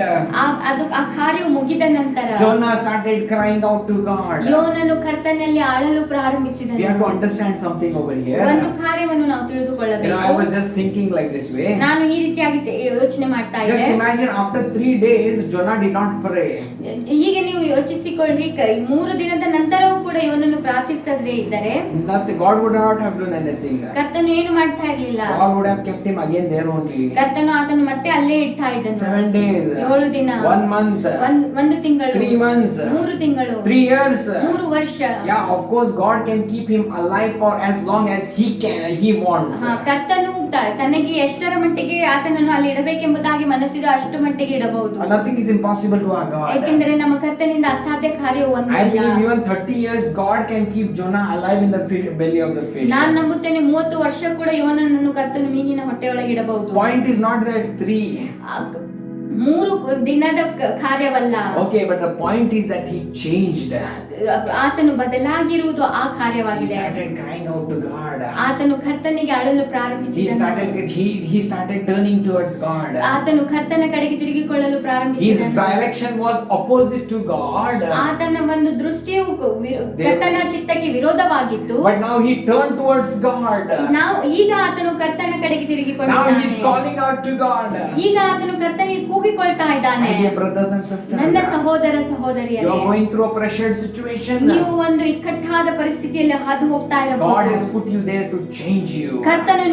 ಆ ಕಾರ್ಯವು ಮುಗಿದ ನಂತರ Jonah started crying out to God. ಯೋನನು ಕರ್ತನಲ್ಲಿ ಆಳಲು ಪ್ರಾರಂಭಿಸಿದನು. We have to understand something over here. ಒಂದು ಕಾರ್ಯವನ್ನು ನಾವು I ತಿಳಿದುಕೊಳ್ಳಬೇಕು. was just thinking like this way. ನಾನು ಈ ರೀತಿಯಾಗಿ ಯೋಚನೆ ಮಾಡ್ತಾ Just ಇದ್ದೆ. imagine after 3 days, Jonah did not pray. ಹೀಗೆ ನೀವು ಯೋಚಿಸಿಕೊಳ್ಳಿ, 3 ದಿನದ ನಂತರವೂ ಕೂಡ ಯೋನನು ಪ್ರಾರ್ಥಿಸದೇ ಇದ್ದರೆ Nothing. God would not have done anything. ಕರ್ತನು ಏನು ಮಾಡ್ತಾ ಇರ್ಲಿಲ್ಲ. God would have kept him again there only. ಕರ್ತನು ಆತನು ಮತ್ತೆ ಅಲ್ಲೇ ಇಡ್ತಾ ಇದ್ದನು. 7 days. 7 ದಿನ. 1 month. ಒಂದು ತಿಂಗಳು. 3 months. 3 ತಿಂಗಳು. 3 years. 3 ವರ್ಷ. Yeah, of course, God can keep him alive for as long as he wants. ಕರ್ತನು ತನಗೆ ಎಷ್ಟರ ಮಟ್ಟಿಗೆ ಆತನನ್ನು ಅಲ್ಲಿ ಇಡಬೇಕೆಂಬುದಾಗಿ ಮನಸ್ಸಿದೆ ಅಷ್ಟು ಮಟ್ಟಿಗೆ ಇಡಬಹುದು. Nothing is impossible to our God. ಏಕೆಂದರೆ ನಮ್ಮ ಕರ್ತನಿಂದ ಅಸಾಧ್ಯ ಕಾರ್ಯವು I ಒಂದಲ್ಲ. believe even 30 years God can keep Jonah alive in the belly of the fish. ನಾನು ನಂಬುತ್ತೇನೆ 30 ವರ್ಷ ಕೂಡ ಯೋನನನ್ನು ಕರ್ತನು ಮೀನಿನ ಹೊಟ್ಟೆಯೊಳಗೆ ಇಡಬಹುದು. Point is not that 3. 3 ದಿನದ ಕಾರ್ಯವಲ್ಲ. Okay, but the point is that he changed. ಆತನು ಬದಲಾಗಿರುವುದು ಆ He ಕಾರ್ಯವಾಗಿದೆ. started crying out to God. ಆತನು ಕರ್ತನಿಗೆ ಅಳಲು ಪ್ರಾರಂಭಿಸಿದನು. He started turning towards God. ಆತನು ಕರ್ತನ ಕಡೆಗೆ ತಿರುಗಿಕೊಳ್ಳಲು His ಪ್ರಾರಂಭಿಸಿದನು. direction was opposite to God. ಆತನ ಒಂದು ದೃಷ್ಟಿಯು ಕರ್ತನ ಚಿತ್ತಕ್ಕೆ ವಿರೋಧವಾಗಿತ್ತು. But now he turned towards God. ಈಗ ಆತನು ಕರ್ತನ ಕಡೆಗೆ Now he is ತಿರುಗಿಕೊಂಡಿದ್ದಾನೆ. calling out to God. ಈಗ ಆತನು ಕರ್ತನಿಗೆ ಕೂಗಿಕೊಳ್ತಾ ಇದ್ದಾನೆ. My dear brothers and sisters, ನನ್ನ ಸಹೋದರ you ಸಹೋದರಿಯರೇ, are going through a pressured situation. ನೀವು ಒಂದು ಇಕ್ಕಟ್ಟಾದ ಪರಿಸ್ಥಿತಿಯಲ್ಲಿ ಹಾದು ಹೋಗ್ತಾ God has ಇರಬಹುದು. put you there to change you. ಕರ್ತನು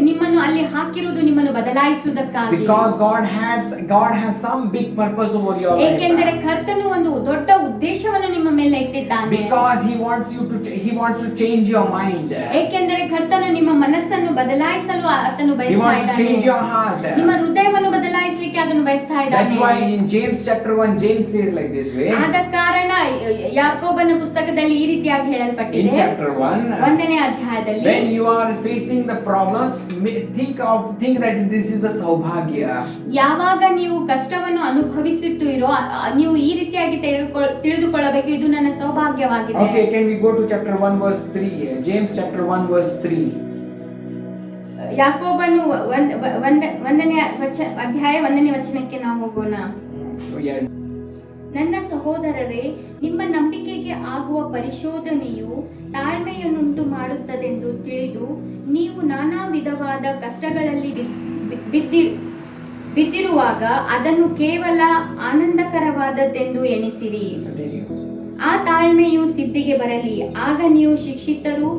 ನಿಮ್ಮನ್ನು ಅಲ್ಲಿ ಹಾಕಿರುವುದು ನಿಮ್ಮನ್ನು ಬದಲಾಯಿಸುವುದಕ್ಕಾಗಿ. Because God has some big purpose over your ಏಕೆಂದರೆ life. ಕರ್ತನು ಒಂದು ದೊಡ್ಡ ಉದ್ದೇಶವನ್ನು ನಿಮ್ಮ ಮೇಲೆ ಇಟ್ಟಿದ್ದಾನೆ. Because he wants to change your mind. ಏಕೆಂದರೆ ಕರ್ತನು ನಿಮ್ಮ ಮನಸ್ಸನ್ನು ಬದಲಾಯಿಸಲು ಆತನು He ಬಯಸ್ತಾ wants to change ಇದ್ದಾನೆ. your heart. ನಿಮ್ಮ ಹೃದಯವನ್ನು ಬದಲಾಯಿಸಲಿಕ್ಕೆ ಅದನ್ನು ಬಯಸ್ತಾ That's ಇದ್ದಾನೆ. why in James chapter 1, James says like this way. ಆದ ಕಾರಣ ಯಾಕೋಬನ ಪುಸ್ತಕದಲ್ಲಿ ಈ ರೀತಿಯಾಗಿ In ಹೇಳಲ್ಪಟ್ಟಿದೆ. chapter 1, 1ನೇ ಅಧ್ಯಾಯದಲ್ಲಿ when you are facing the problems, think that this is a saubhagya. ಯಾವಾಗ ನೀವು ಕಷ್ಟವನ್ನು ಅನುಭವಿಸುತ್ತೀರೋ ನೀವು ಈ ರೀತಿಯಾಗಿ ತಿಳಿದುಕೊಳ್ಳಬೇಕು, ಇದು ನನ್ನ ಸೌಭಾಗ್ಯವಾಗಿದೆ. Okay, can we go to chapter 1 verse 3? James chapter 1 verse 3. ಯಾಕೋಬನು 1ನೇ ಅಧ್ಯಾಯ 1ನೇ ವಚನಕ್ಕೆ ನಾವು ಹೋಗೋಣ. Yeah. ನನ್ನ ಸಹೋದರರೇ, ನಿಮ್ಮ ನಂಬಿಕೆಗೆ ಆಗುವ ಪರಿಶೋಧನೆಯು ತಾಳ್ಮೆಯನ್ನುಂಟು ಮಾಡುತ್ತದೆಂದು ತಿಳಿದು ನೀವು ನಾನಾ ವಿಧವಾದ ಕಷ್ಟಗಳಲ್ಲಿ ಬಿದ್ದಿರುವಾಗ ಅದನ್ನು ಕೇವಲ ಆನಂದಕರವಾದದ್ದೆಂದು ಎಣಿಸಿರಿ. ಆ ತಾಳ್ಮೆಯು ಸಿದ್ಧಿಗೆ ಬರಲಿ, ಆಗ ನೀವು ಶಿಕ್ಷಿತರು,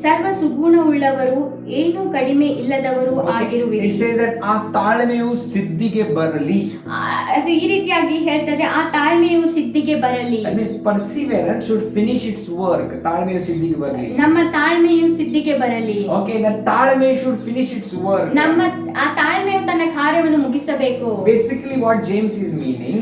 ಸರ್ವ ಸುಗುಣವುಳ್ಳವರು, ಏನೂ ಕಡಿಮೆ ಇಲ್ಲದವರು ಆಗಿರುವಿರಿ. It says that ಆ ತಾಳ್ಮೆಯು ಸಿದ್ಧಿಗೆ ಬರಲಿ. ಅದು ಈ ರೀತಿಯಾಗಿ ಹೇಳ್ತದೆ, ಆ ತಾಳ್ಮೆಯು ಸಿದ್ಧಿಗೆ ಬರಲಿ. That means perseverance should finish its work. ತಾಳ್ಮೆಯು ಸಿದ್ಧಿಗೆ ಬರಲಿ. ನಮ್ಮ ತಾಳ್ಮೆಯು ಸಿದ್ಧಿಗೆ ಬರಲಿ. Okay, that ತಾಳ್ಮೆ should finish its work. ಆ ತಾಳ್ಮೆಯು ತನ್ನ ಕಾರ್ಯವನ್ನು ಮುಗಿಸಬೇಕು. Basically what James is meaning.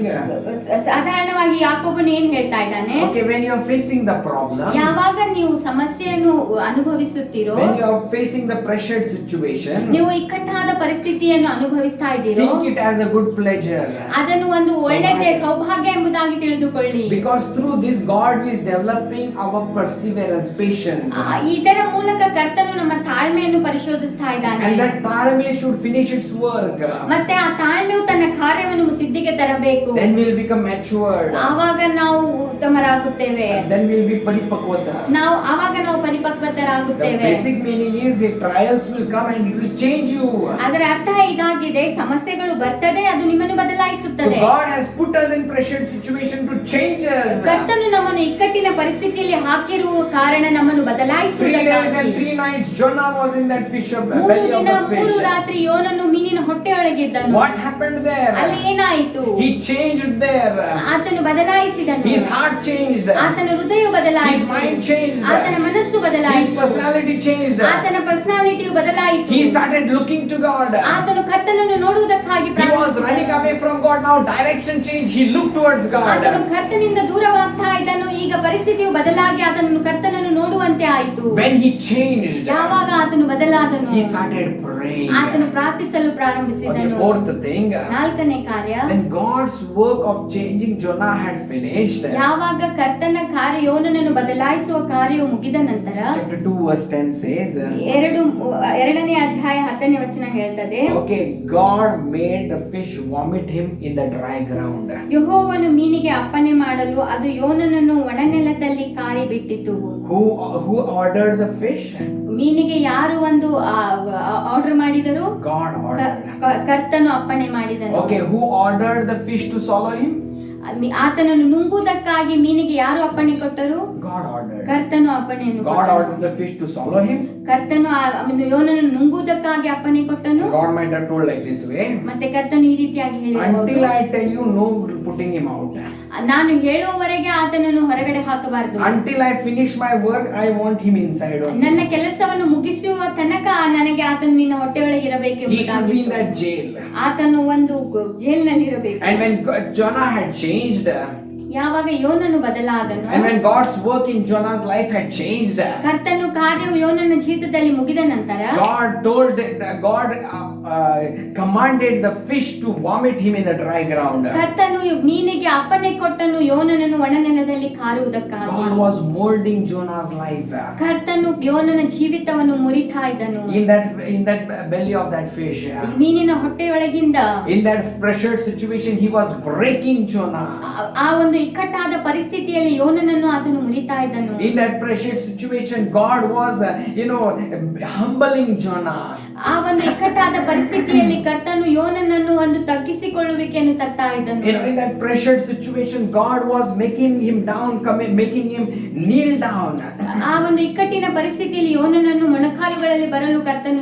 ಸಾಧಾರಣವಾಗಿ ಯಾಕೋಬನು ಏನ್ ಹೇಳ್ತಾ ಇದ್ದಾನೆ? Okay, when you are facing the problem, ಯಾವಾಗ ನೀವು ಸಮಸ್ಯೆಯನ್ನು ಅನುಭವಿಸುತ್ತೀರೋ, when you are facing the pressured situation, ನೀವು ಇಕ್ಕಟ್ಟಾದ ಪರಿಸ್ಥಿತಿಯನ್ನು ಅನುಭವಿಸ್ತಾ ಇದ್ದೀರೋ, think it as a good pleasure. ಅದನ್ನು ಒಂದು ಒಳ್ಳೆಯ ಸೌಭಾಗ್ಯ ಎಂಬುದಾಗಿ ತಿಳಿದುಕೊಳ್ಳಿ. Because through this God is developing our perseverance, patience. ಇದರ ಮೂಲಕ ಕರ್ತನು ನಮ್ಮ ತಾಳ್ಮೆಯನ್ನು ಪರಿಶೋಧಿಸ್ತಾ ಇದ್ದಾನೆ. And that ತಾಳ್ಮೆ should finish its work. ಮತ್ತೆ ಆ ತಾಳ್ಮೆಯು ತನ್ನ ಕಾರ್ಯವನ್ನು ಸಿದ್ಧಿಗೆ ತರಬೇಕು. Then we will become matured. ಆವಾಗ ನಾವು ಉತ್ತಮರಾಗುತ್ತೇವೆ. Then we will be paripakvata. ಆವಾಗ ನಾವು ಪರಿಪಕ್ವತರಾಗುತ್ತೇವೆ. The basic meaning is that trials will come and it will change you. ಅದರ ಅರ್ಥ ಇದಾಗಿದೆ, ಸಮಸ್ಯೆಗಳು ಬರ್ತದೆ, ಅದು ನಿಮ್ಮನ್ನು ಬದಲಾಯಿಸುತ್ತದೆ. So God has put us in pressured situation to change us. ಕರ್ತನು ನಮ್ಮನ್ನು ಇಕ್ಕಟ್ಟಿನ ಪರಿಸ್ಥಿತಿಯಲ್ಲಿ ಹಾಕಿರುವ ಕಾರಣ ನಮ್ಮನ್ನು 3 days and 3 nights Jonah was in that fish belly of the 3 fish. ರಾತ್ರಿ ಯೋನನು ಮೀನಿನ ಹೊಟ್ಟೆಯೊಳಗಿದ್ದನು. What happened there? ಅಲ್ಲಿ ಏನಾಯಿತು? He changed there. ಆತನು ಬದಲಾಯಿಸಿದನು. His heart changed. ಆತನ ಹೃದಯ His ಬದಲಾಯಿಸಿತು. mind changed. ಆತನ ಮನಸ್ಸು His ಬದಲಾಯಿಸಿತು. personality changed. ಆತನ ಪರ್ಸನಾಲಿಟಿಯು ಬದಲಾಯಿತು. He started looking to God. ಆತನು ಕರ್ತನನ್ನು ನೋಡುವುದಕ್ಕಾಗಿ He was running away from God. Now direction change. He looked towards ಆತನು God. ಕರ್ತನಿಂದ ದೂರವಾಗ್ತಾ ಇದ್ದನು. ಈಗ ಪರಿಸ್ಥಿತಿಯು ಬದಲಾಗಿ ಆತನನ್ನು ಕರ್ತನನ್ನು ನೋಡುವಂತೆ ಆಯಿತು. When he changed, ಯಾವಾಗ ಆತನು ಬದಲಾದನು, he started praying. ಆತನು ಪ್ರಾರ್ಥಿಸಲು Okay, ಪ್ರಾರಂಭಿಸಿದನು. fourth thing. ನಾಲ್ಕನೇ ಕಾರ್ಯ, When God's work of changing Jonah had finished, ಯಾವಾಗ ಕರ್ತನ ಕಾರ್ಯ ಯೋನನನ್ನು ಬದಲಾಯಿಸುವ ಕಾರ್ಯವು ಮುಗಿದ ನಂತರ, chapter 2 verse 10 says, ಎರಡನೇ ಅಧ್ಯಾಯ 10ನೇ ವಚನ ಹೇಳ್ತದೆ, okay, God made the fish vomit him in the dry ground. ಯೆಹೋವನು ಮೀನಿಗೆ ಅಪ್ಪಣೆ ಮಾಡಲು ಅದು ಯೋನನನ್ನು ಒಣನೆಲದಲ್ಲಿ ಕಾರಿ ಬಿಟ್ಟಿತು. Who ordered the fish? ಮೀನಿಗೆ ಯಾರು ಒಂದು ಆರ್ಡರ್ ಮಾಡಿದರು? God ordered. ಕರ್ತನು ಅಪ್ಪಣೆ ಮಾಡಿದನು. Okay, who ordered the fish to swallow him? ಆತನನ್ನು ನುಂಗುವುದಕ್ಕಾಗಿ ಮೀನಿಗೆ ಯಾರು ಅಪ್ಪಣೆ ಕೊಟ್ಟರು? God ordered. ಕರ್ತನು ಅಪ್ಪಣೆಯನ್ನು God ಕೊಟ್ಟನು. ordered the fish to swallow him. ಕರ್ತನು ಯೋನನನ್ನು ನುಂಗುವುದಕ್ಕಾಗಿ ಅಪ್ಪಣೆ ಕೊಟ್ಟನು. God might have told like this way, ಮತ್ತೆ ಕರ್ತನು ಈ ರೀತಿಯಾಗಿ ಹೇಳಿರಬಹುದು, until I tell you, no putting him out. ನಾನು ಹೇಳುವವರೆಗೆ ಆತನನ್ನು ಹೊರಗಡೆ ಹಾಕಬಾರದು. Until I finish my work, I want him inside only. ನನ್ನ ಕೆಲಸವನ್ನು ಮುಗಿಸುವ ತನಕ ನನಗೆ ಆತನು ನಿನ್ನ ಹೊಟ್ಟೆಯೊಳಗೆ ಇರಬೇಕು. He should be in that jail. ಆತನು ಒಂದು ಜೈಲಿನಲ್ಲಿ ಇರಬೇಕು. And when Jonah had changed, ಯಾವಾಗ ಯೋನನು ಬದಲಾದನು, and when God's work in Jonah's life had changed, ಕರ್ತನು ಕಾರ್ಯವು ಯೋನನ ಜೀವಿತದಲ್ಲಿ ಮುಗಿದ ನಂತರ, God commanded the fish to vomit him in the dry ground. ಕರ್ತನು ಮೀನಿಗೆ ಅಪ್ಪಣೆ ಕೊಟ್ಟನು ಯೋನನನ್ನು ಒಣನೆಲದಲ್ಲಿ ಕಾರುವುದಕ್ಕಾಗಿ. God was molding Jonah's life. ಕರ್ತನು ಯೋನನ ಜೀವಿತವನ್ನು ಮುರಿತಾ ಇದ್ದನು. In that belly of that fish, ಮೀನಿನ ಹೊಟ್ಟೆಯೊಳಗಿಂದ, in that pressured situation, he was breaking Jonah. ಆ ಒಂದು ಇಕ್ಕಟ್ಟಾದ ಪರಿಸ್ಥಿತಿಯಲ್ಲಿ ಯೋನನನ್ನು ಆತನು ಮುರಿತಾ ಇದ್ದನು. In that pressured situation, God was humbling Jonah. ಆ ಒಂದು ಇಕ್ಕಟ್ಟಾದ ಪರಿಸ್ಥಿತಿಯಲ್ಲಿ ಕರ್ತನು ಯೋನನನ್ನು ಒಂದು ತಗ್ಗಿಸಿಕೊಳ್ಳುವಿಕೆಯನ್ನು ತರ್ತಾ ಇದ್ದನು. In that pressured situation, God was making him down, making him kneel down. ಆ ಒಂದು ಇಕ್ಕಟ್ಟಿನ ಪರಿಸ್ಥಿತಿಯಲ್ಲಿ ಯೋನನನ್ನು ಮೊಣಕಾಲುಗಳಲ್ಲಿ ಬರಲು ಕರ್ತನು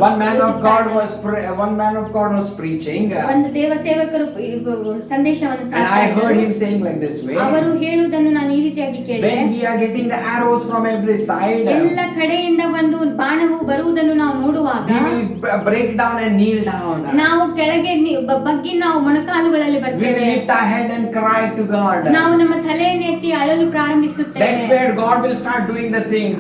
One man of God was preaching, ಒಂದು ದೇವ ಸೇವಕರು ಸಂದೇಶವನ್ನು and I heard him saying like this way, ಅವರು ಹೇಳುವುದನ್ನು ನಾನು ಈ ರೀತಿಯಾಗಿ ಕೇಳಿದೆ, when we are getting the arrows from every side, ಎಲ್ಲ ಕಡೆಯಿಂದ ಒಂದು ಬಾಣವು ಬರುವುದನ್ನು ನಾವು ನೋಡುವಾಗ, we will break down and kneel down. ನಾವು ಕೆಳಗೆ ಬಗ್ಗಿ ನಾವು ಮೊಣಕಾಲುಗಳಲ್ಲಿ We will ಬರ್ತೇವೆ. lift our head and cry to God. ನಾವು ನಮ್ಮ ತಲೆಯನ್ನು ಎತ್ತಿ ಅಳಲು ಪ್ರಾರಂಭಿಸುತ್ತೇವೆ. That's where God will start doing the things.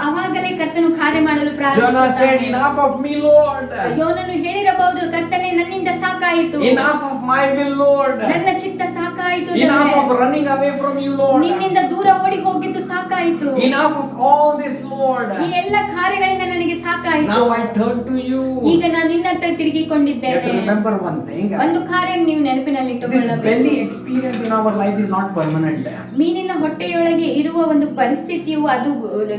ಅವಾಗಲೇ ಕರ್ತನು ಕಾರ್ಯ ಮಾಡಲು Jonah said, ಪ್ರಾರಂಭಿಸುತ್ತಾನೆ. enough of me, Lord. ಯೋನನು ಹೇಳಿರಬಹುದು, ಕರ್ತನೇ ನನ್ನಿಂದ ಸಾಕಾಯಿತು, Enough of my will, Lord. ನನ್ನ ಚಿತ್ತ ಸಾಕಾಯಿತು, Enough of running away from you, Lord. ನಿನ್ನಿಂದ ದೂರ ಓಡಿ ಹೋಗಿದ್ದು ಸಾಕಾಯಿತು, Enough of all this, Lord. ಈ ಎಲ್ಲ ಕಾರ್ಯಗಳಿಂದ ನನಗೆ ಸಾಕಾಯಿತು. Now I turn to you. ಈಗ ನಾನು ನಿನ್ನ ಹತ್ರ You have ತಿರುಗಿಕೊಂಡಿದ್ದೇನೆ. to remember one thing. ಒಂದು ಕಾರ್ಯ ನೀವು ನೆನಪಿನಲ್ಲಿ This ಇಟ್ಟುಕೊಳ್ಳಬೇಕು. belly experience in our life is not permanent. ಮೀನಿನ ಹೊಟ್ಟೆಯೊಳಗೆ ಇರುವ ಒಂದು ಪರಿಸ್ಥಿತಿಯು ಅದು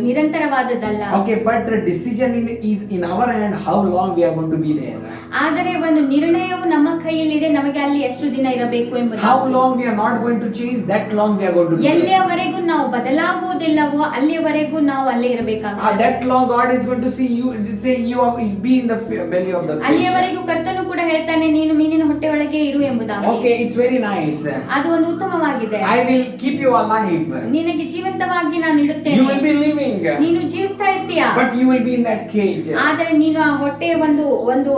ನಿರಂತರವಾದದ್ದಲ್ಲ. Okay, but the decision is in our hand how long we are going to be there. ಆದರೆ ಒಂದು ನಿರ್ಣಯವು ನಮ್ಮ ಕೈಯಲ್ಲಿದೆ, ನಮಗೆ ಅಲ್ಲಿ ಎಷ್ಟು ದಿನ ಇರಬೇಕು ಎಂಬುದು. How long we are not going to change, that long we are going to be there. ಎಲ್ಲಿಯವರೆಗೂ ನಾವು ಬದಲಾಗುವುದಿಲ್ಲವೋ ಅಲ್ಲಿಯವರೆಗೂ ನಾವು ಅಲ್ಲೇ ಇರಬೇಕಾಗುತ್ತದೆ. That long God is going to say you be in the belly of the fish. ಅಲ್ಲಿಯವರೆಗೂ ಕರ್ತನು ಕೂಡ ಹೇಳ್ತಾನೆ, ನೀನು ಮೀನಿನ ಹೊಟ್ಟೆಯೊಳಗೆ ಇರು ಎಂಬುದಾಗಿ. Okay, it's very nice. ಅದು ಒಂದು ಉತ್ತಮವಾಗಿದೆ. I will keep you alive. ನಿನಗೆ ಜೀವಂತವಾಗಿ ನಾನು ಇಡುತ್ತೇನೆ. You will be living. ನೀನು ಜೀವಿಸ್ತಾ ಇರ್ತೀಯ. But you will be in that cage. ಆದರೆ ನೀನು ಆ ಹೊಟ್ಟೆಯ ಒಂದು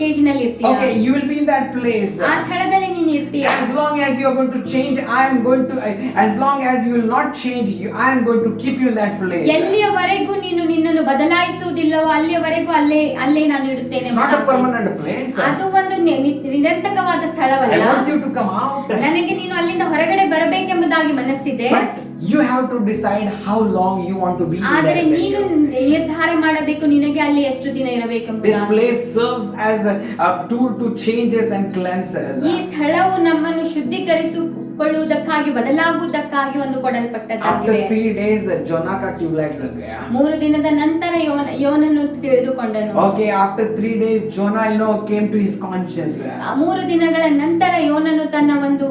ಕೇಜಿನಲ್ಲಿ ಇರ್ತೀಯ. Okay, you will be in that place. ಆ ಸ್ಥಳದಲ್ಲಿ ನೀನು ಇರ್ತೀಯ. As long as you are going to change, as long as you will not change, I am going to keep you in that place. ಎಲ್ಲಿಯವರೆಗೂ ನೀನು ನಿನ್ನನ್ನು ಬದಲಾಯಿಸುವುದಿಲ್ಲವೋ ಅಲ್ಲಿಯವರೆಗೂ ಅಲ್ಲೇ ನಾನು ಇಡುತ್ತೇನೆ. It's not a permanent place. ಅದು ಒಂದು ನಿರಂತರವಾದ I ಸ್ಥಳವಲ್ಲ. want you to come out. ನನಗೆ ನೀನು ಅಲ್ಲಿಂದ ಹೊರಗಡೆ ಬರಬೇಕೆಂಬುದಾಗಿ ಮನಸ್ಸಿದೆ. But you have to decide how long you want to be in that ಆದರೆ ನೀನು place. ನಿರ್ಧಾರ ಮಾಡಬೇಕು ನಿನಗೆ ಅಲ್ಲಿ ಎಷ್ಟು ದಿನ This ಇರಬೇಕೆಂಬುದಾಗಿ. place serves as a tool to changes and cleanses. ಈ ಸ್ಥಳವು ನಮ್ಮನ್ನು ಶುದ್ಧೀಕರಿಸಿಕೊಳ್ಳುವುದಕ್ಕಾಗಿ ಬದಲಾಗುವುದಕ್ಕಾಗಿ ಒಂದು After ಕೊಡಲ್ಪಟ್ಟದ್ದಾಗಿದೆ. 3 days, Jonah ka ट्यूबलाइट लग गया. 3 ದಿನದ ನಂತರ ಯೋನನು ತಿಳಿದುಕೊಂಡನು. Okay, after 3 days, Jonah came to his conscience. 3 ದಿನಗಳ ನಂತರ ಯೋನನು ತನ್ನ ಒಂದು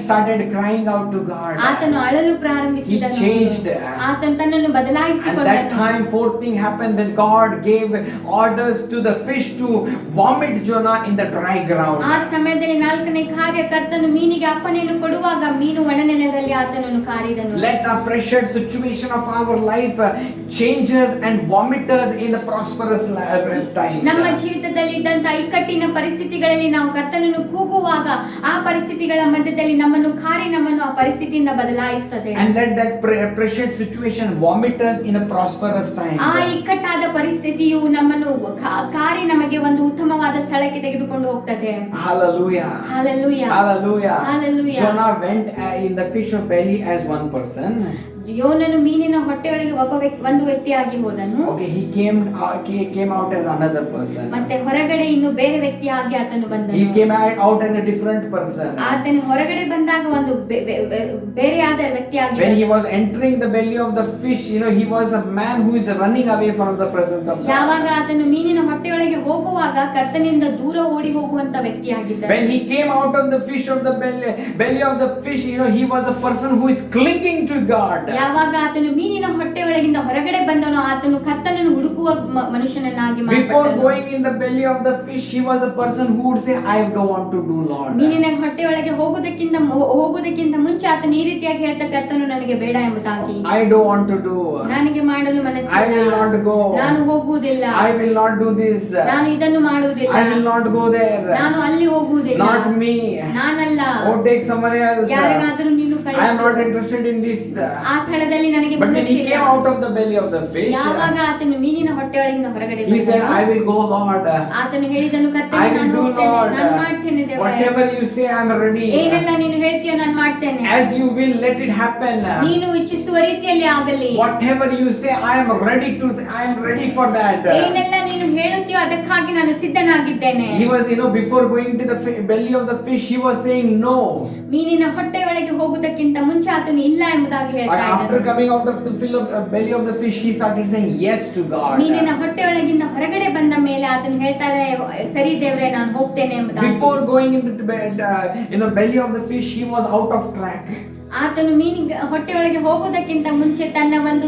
Started crying out to God. ಆತನು ಅಳಲು ಪ್ರಾರಂಭಿಸಿದನು. He changed. ಆತನು ತನ್ನನ್ನು At that ಬದಲಾಯಿಸಿಕೊಂಡನು. time, fourth thing happened that God gave orders to the fish to vomit Jonah in the dry ground. ಆ ಸಮಯದಲ್ಲಿ 4ನೇ ಕಾರ್ಯ, ಕರ್ತನು ಮೀನಿಗೆ ಅಪ್ಪನೆಯನ್ನು ಕೊಡುವಾಗ ಮೀನು ಒಣನೆಲದಲ್ಲಿ ಆತನನ್ನು ಕಾರಿದನು. Let the pressured situation of our life changes and vomit us in the prosperous times. ನಮ್ಮ ಜೀವಿತದಲ್ಲಿ ಇದ್ದಂತ ಇಕ್ಕಟ್ಟಿನ ಪರಿಸ್ಥಿತಿಗಳಲ್ಲಿ ನಾವು ಕರ್ತನನ್ನು ಕೂಗುವಾಗ ಆ ಪರಿಸ್ಥಿತಿಗಳ ಮಧ್ಯದಲ್ಲಿ ನಮ್ಮನ್ನು ಕಾರಿ ನಮ್ಮನ್ನು ಆ ಪರಿಸ್ಥಿತಿಯಿಂದ ಬದಲಾಯಿಸುತ್ತದೆ. And let that pressured situation vomit us in a prosperous times. ಆ ಇಕ್ಕಟ್ಟಾದ ಪರಿಸ್ಥಿತಿಯು ನಮ್ಮನ್ನು ಕಾರಿ ನಮಗೆ ಒಂದು ಉತ್ತಮವಾದ ಸ್ಥಳಕ್ಕೆ ತೆಗೆದುಕೊಂಡು ಹೋಗ್ತದೆ. Hallelujah. Hallelujah. Hallelujah. Hallelujah. Jonah went in the fish of belly as one person. ಯೋನನು ಮೀನಿನ ಹೊಟ್ಟೆಯೊಳಗೆ ಒಂದು ವ್ಯಕ್ತಿಯಾಗಿ ಹೋದನು. Okay, he came out as another person. ಮತ್ತೆ ಹೊರಗಡೆ ಇನ್ನು ಬೇರೆ ವ್ಯಕ್ತಿಯಾಗಿ ಆತನು ಬಂದನು. He came out as a different person. ಆತನು ಹೊರಗಡೆ ಬಂದಾಗ ಒಂದು ಬೇರೆಯಾದ ವ್ಯಕ್ತಿಯಾಗಿ. When he was entering the belly of the fish, he was a man who is running away from the presence of God. ಯಾವಾಗ ಆತನು ಮೀನಿನ ಹೊಟ್ಟೆಯೊಳಗೆ ಹೋಗುವಾಗ ಕರ್ತನಿಂದ ದೂರ ಓಡಿ ಹೋಗುವಂತ ವ್ಯಕ್ತಿಯಾಗಿದ್ದ. When he came out of the fish of the belly of the fish, he was a person who is clinging to God. ಯಾವಾಗ ಆತನು ಮೀನಿನ ಹೊಟ್ಟೆಯೊಳಗಿಂದ ಹೊರಗಡೆ ಬಂದನೋ ಆತನು ಕರ್ತನನ್ನು ಹುಡುಕುವ ಮನುಷ್ಯನನ್ನಾಗಿ ಮಾರ್ಪಟ್ಟನು. Before going in the belly of the fish, he was a person who would say, I don't want to do, Lord. ಮೀನಿನ ಹೊಟ್ಟೆಯೊಳಗೆ ಹೋಗುವುದಕ್ಕಿಂತ ಮುಂಚೆ ಆತನು ಈ ರೀತಿಯಾಗಿ ಹೇಳ್ತಾ ಕರ್ತನು ನನಗೆ ಬೇಡ ಎಂಬುದಾಗಿ. I don't want to do. ನನಗೆ ಮಾಡಲು ಮನಸ್ಸಿಲ್ಲ. I will not go. ನಾನು ಹೋಗುವುದಿಲ್ಲ. I will not do this. ನಾನು ಇದನ್ನು ಮಾಡುವುದಿಲ್ಲ. I will not go there. ನಾನು ಅಲ್ಲಿ ಹೋಗುವುದಿಲ್ಲ. Not me. ನಾನಲ್ಲ. Oh, take someone else. ಯಾರಿಗಾದರೂ ನೀನು ಕಳಿಸು. I am not interested in this. ಆ ಸ್ಥಳದಲ್ಲಿ ನನಗೆ But when he ಮನಸ್ಸಿಲ್ಲ. came out of the belly of the fish, ಯಾವಾಗ ಆತನು ಮೀನಿನ ಹೊಟ್ಟೆಯೊಳಗಿಂದ ಹೊರಗಡೆ he said, ಬಂದನು, I will go, Lord. ಆತನು ಹೇಳಿದನು I ಕರ್ತನೇ will ನಾನು do, ಹೋಗ್ತೇನೆ, Lord. ನಾನು ಮಾಡ್ತೇನೆ ದೇವರೇ. Whatever you say, I am ready. ಏನೆಲ್ಲ ನೀನು ಹೇಳ್ತೀಯೋ ನಾನು ಮಾಡ್ತೇನೆ. As you will, let it happen. ನೀನು ಇಚ್ಛಿಸುವ ರೀತಿಯಲ್ಲಿ ಆಗಲಿ. Whatever you say, I am ready to say, I am ready for that. ಏನೆಲ್ಲ ನೀನು ಹೇಳುತ್ತೀಯೋ ಅದಕ್ಕಾಗಿ ನಾನು ಸಿದ್ಧನಾಗಿದ್ದೇನೆ. He was, before going to the belly of the fish, he was saying no. ಮೀನಿನ ಹೊಟ್ಟೆಯೊಳಗೆ ಹೋಗುವುದಕ್ಕಿಂತ ಮುಂಚೆ ಆತನು ಇಲ್ಲ ಎಂಬುದಾಗಿ But ಹೇಳ್ತಾ after ಇದ್ದನು. coming out of the belly of the fish, he started saying yes to God. ಮೀನಿನ ಹೊಟ್ಟೆಯೊಳಗಿಂದ ಹೊರಗಡೆ ಬಂದ ಮೇಲೆ ಆತನು ಹೇಳ್ತಾರೆ ಸರಿ ದೇವರೇ ನಾನು ಹೋಗ್ತೇನೆ ಎಂಬುದಾಗಿ. Before going into the belly of the fish, he was out of track. ಆತನು ಮೀನಿನ ಹೊಟ್ಟೆಯೊಳಗೆ ಹೋಗುವುದಕ್ಕಿಂತ ಮುಂಚೆ ತನ್ನ ಒಂದು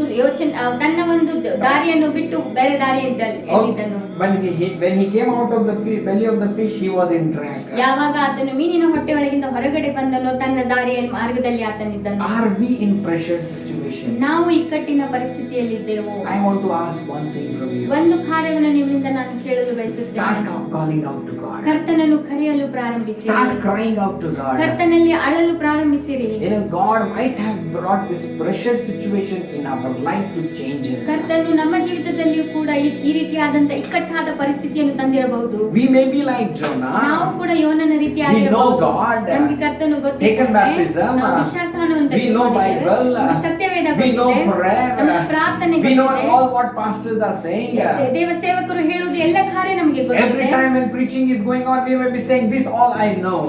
ದಾರಿಯನ್ನು ಬಿಟ್ಟು ಬೇರೆ ದಾರಿಯಲ್ಲಿದ್ದನು. When he came out of the belly of the fish, he was in track. ಯಾವಾಗ ಆತನು ಮೀನಿನ ಹೊಟ್ಟೆಯೊಳಗಿಂದ ಹೊರಗಡೆ ಬಂದನೋ ತನ್ನ ದಾರಿಯ ಮಾರ್ಗದಲ್ಲಿ ಆತನಿದ್ದನು. Are we in pressured situation? ನಾವು ಇಕ್ಕಟ್ಟಿನ ಪರಿಸ್ಥಿತಿಯಲ್ಲಿದ್ದೇವೆ. I want to ask one thing from you. ಒಂದು ಕಾರ್ಯವನ್ನು ನಿಮ್ಮಿಂದ ನಾನು ಕೇಳಲು ಬಯಸುತ್ತೇನೆ. Start calling out to God. ಕರ್ತನನ್ನು ಕರೆಯಲು ಪ್ರಾರಂಭಿಸಿರಿ. Start crying out to God. ಕರ್ತನಲ್ಲಿ ಅಳಲು ಪ್ರಾರಂಭಿಸಿರಿ. God might have brought this pressured situation in our life to change us. ಕರ್ತನು ನಮ್ಮ ಜೀವಿತದಲ್ಲಿಯೂ ಕೂಡ ಈ ರೀತಿಯಾದಂತ ಇಕ್ಕಟ್ಟಾದ ಪರಿಸ್ಥಿತಿಯನ್ನು ತಂದಿರಬಹುದು. We may be like Jonah. ನಾವು ಕೂಡ ಯೋನನ ರೀತಿಯಾಗಿರಬಹುದು. We know God. ನಮಗೆ ಕರ್ತನು ಗೊತ್ತಿದೆ. Taken baptism. ನಾವು ದೀಕ್ಷಾಸ್ನಾನವನ್ನು We know Bible. ನಮಗೆ ಸತ್ಯವೇದ We know ಗೊತ್ತಿದೆ. prayer. ನಮಗೆ ಪ್ರಾರ್ಥನೆ We know ಗೊತ್ತಿದೆ. all what pastors are saying. ದೇವ ಸೇವಕರು ಹೇಳುವುದು ಎಲ್ಲ ಕಾರ್ಯ ನಮಗೆ Every ಗೊತ್ತಿದೆ. time when preaching is going on, we may be saying this all I know.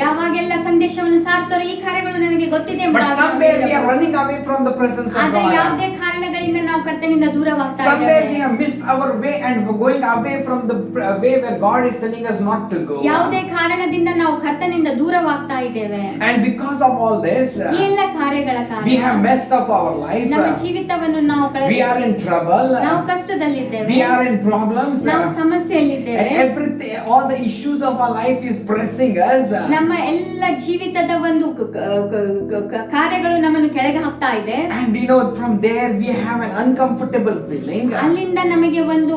ಯಾವಾಗೆಲ್ಲ ಸಂದೇಶವನ್ನು ಸಾರ್ತಾರೋ ಈ ಕಾರ್ಯಗಳು ನನಗೆ ಗೊತ್ತಿದೆ But ಎಂಬುದಾಗಿ somewhere we are running away from the presence of ಆದರೆ God. ಯಾವುದೇ ಕಾರಣಗಳಿಂದ ನಾವು ಕರ್ತನಿಂದ ದೂರವಾಗ್ತಾ Somewhere we ಇದ್ದೇವೆ. have missed our way and going away from the way where God is telling us not to go. ಯಾವುದೇ ಕಾರಣದಿಂದ ನಾವು ಕರ್ತನಿಂದ ದೂರವಾಗ್ತಾ ಇದ್ದೇವೆ. And because of all this, ಈ ಎಲ್ಲ ಕಾರ್ಯಗಳ we have ಕಾರಣ messed up our life. ನಮ್ಮ ಜೀವಿತವನ್ನು ನಾವು We are in trouble. ನಾವು ಕಷ್ಟದಲ್ಲಿದ್ದೇವೆ. We are in problems. ನಾವು ಸಮಸ್ಯೆಯಲ್ಲಿದ್ದೇವೆ. And everything, all the issues of our life is pressing us. ನಮ್ಮ ಎಲ್ಲ ಜೀವಿತದ ಒಂದು ಕಾರ್ಯಗಳು ನಮ್ಮನ್ನು ಕೆಳಗೆ ಹಾಕ್ತಾ ಇದೆ. And from there we have an uncomfortable feeling. ಅಲ್ಲಿಂದ ನಮಗೆ ಒಂದು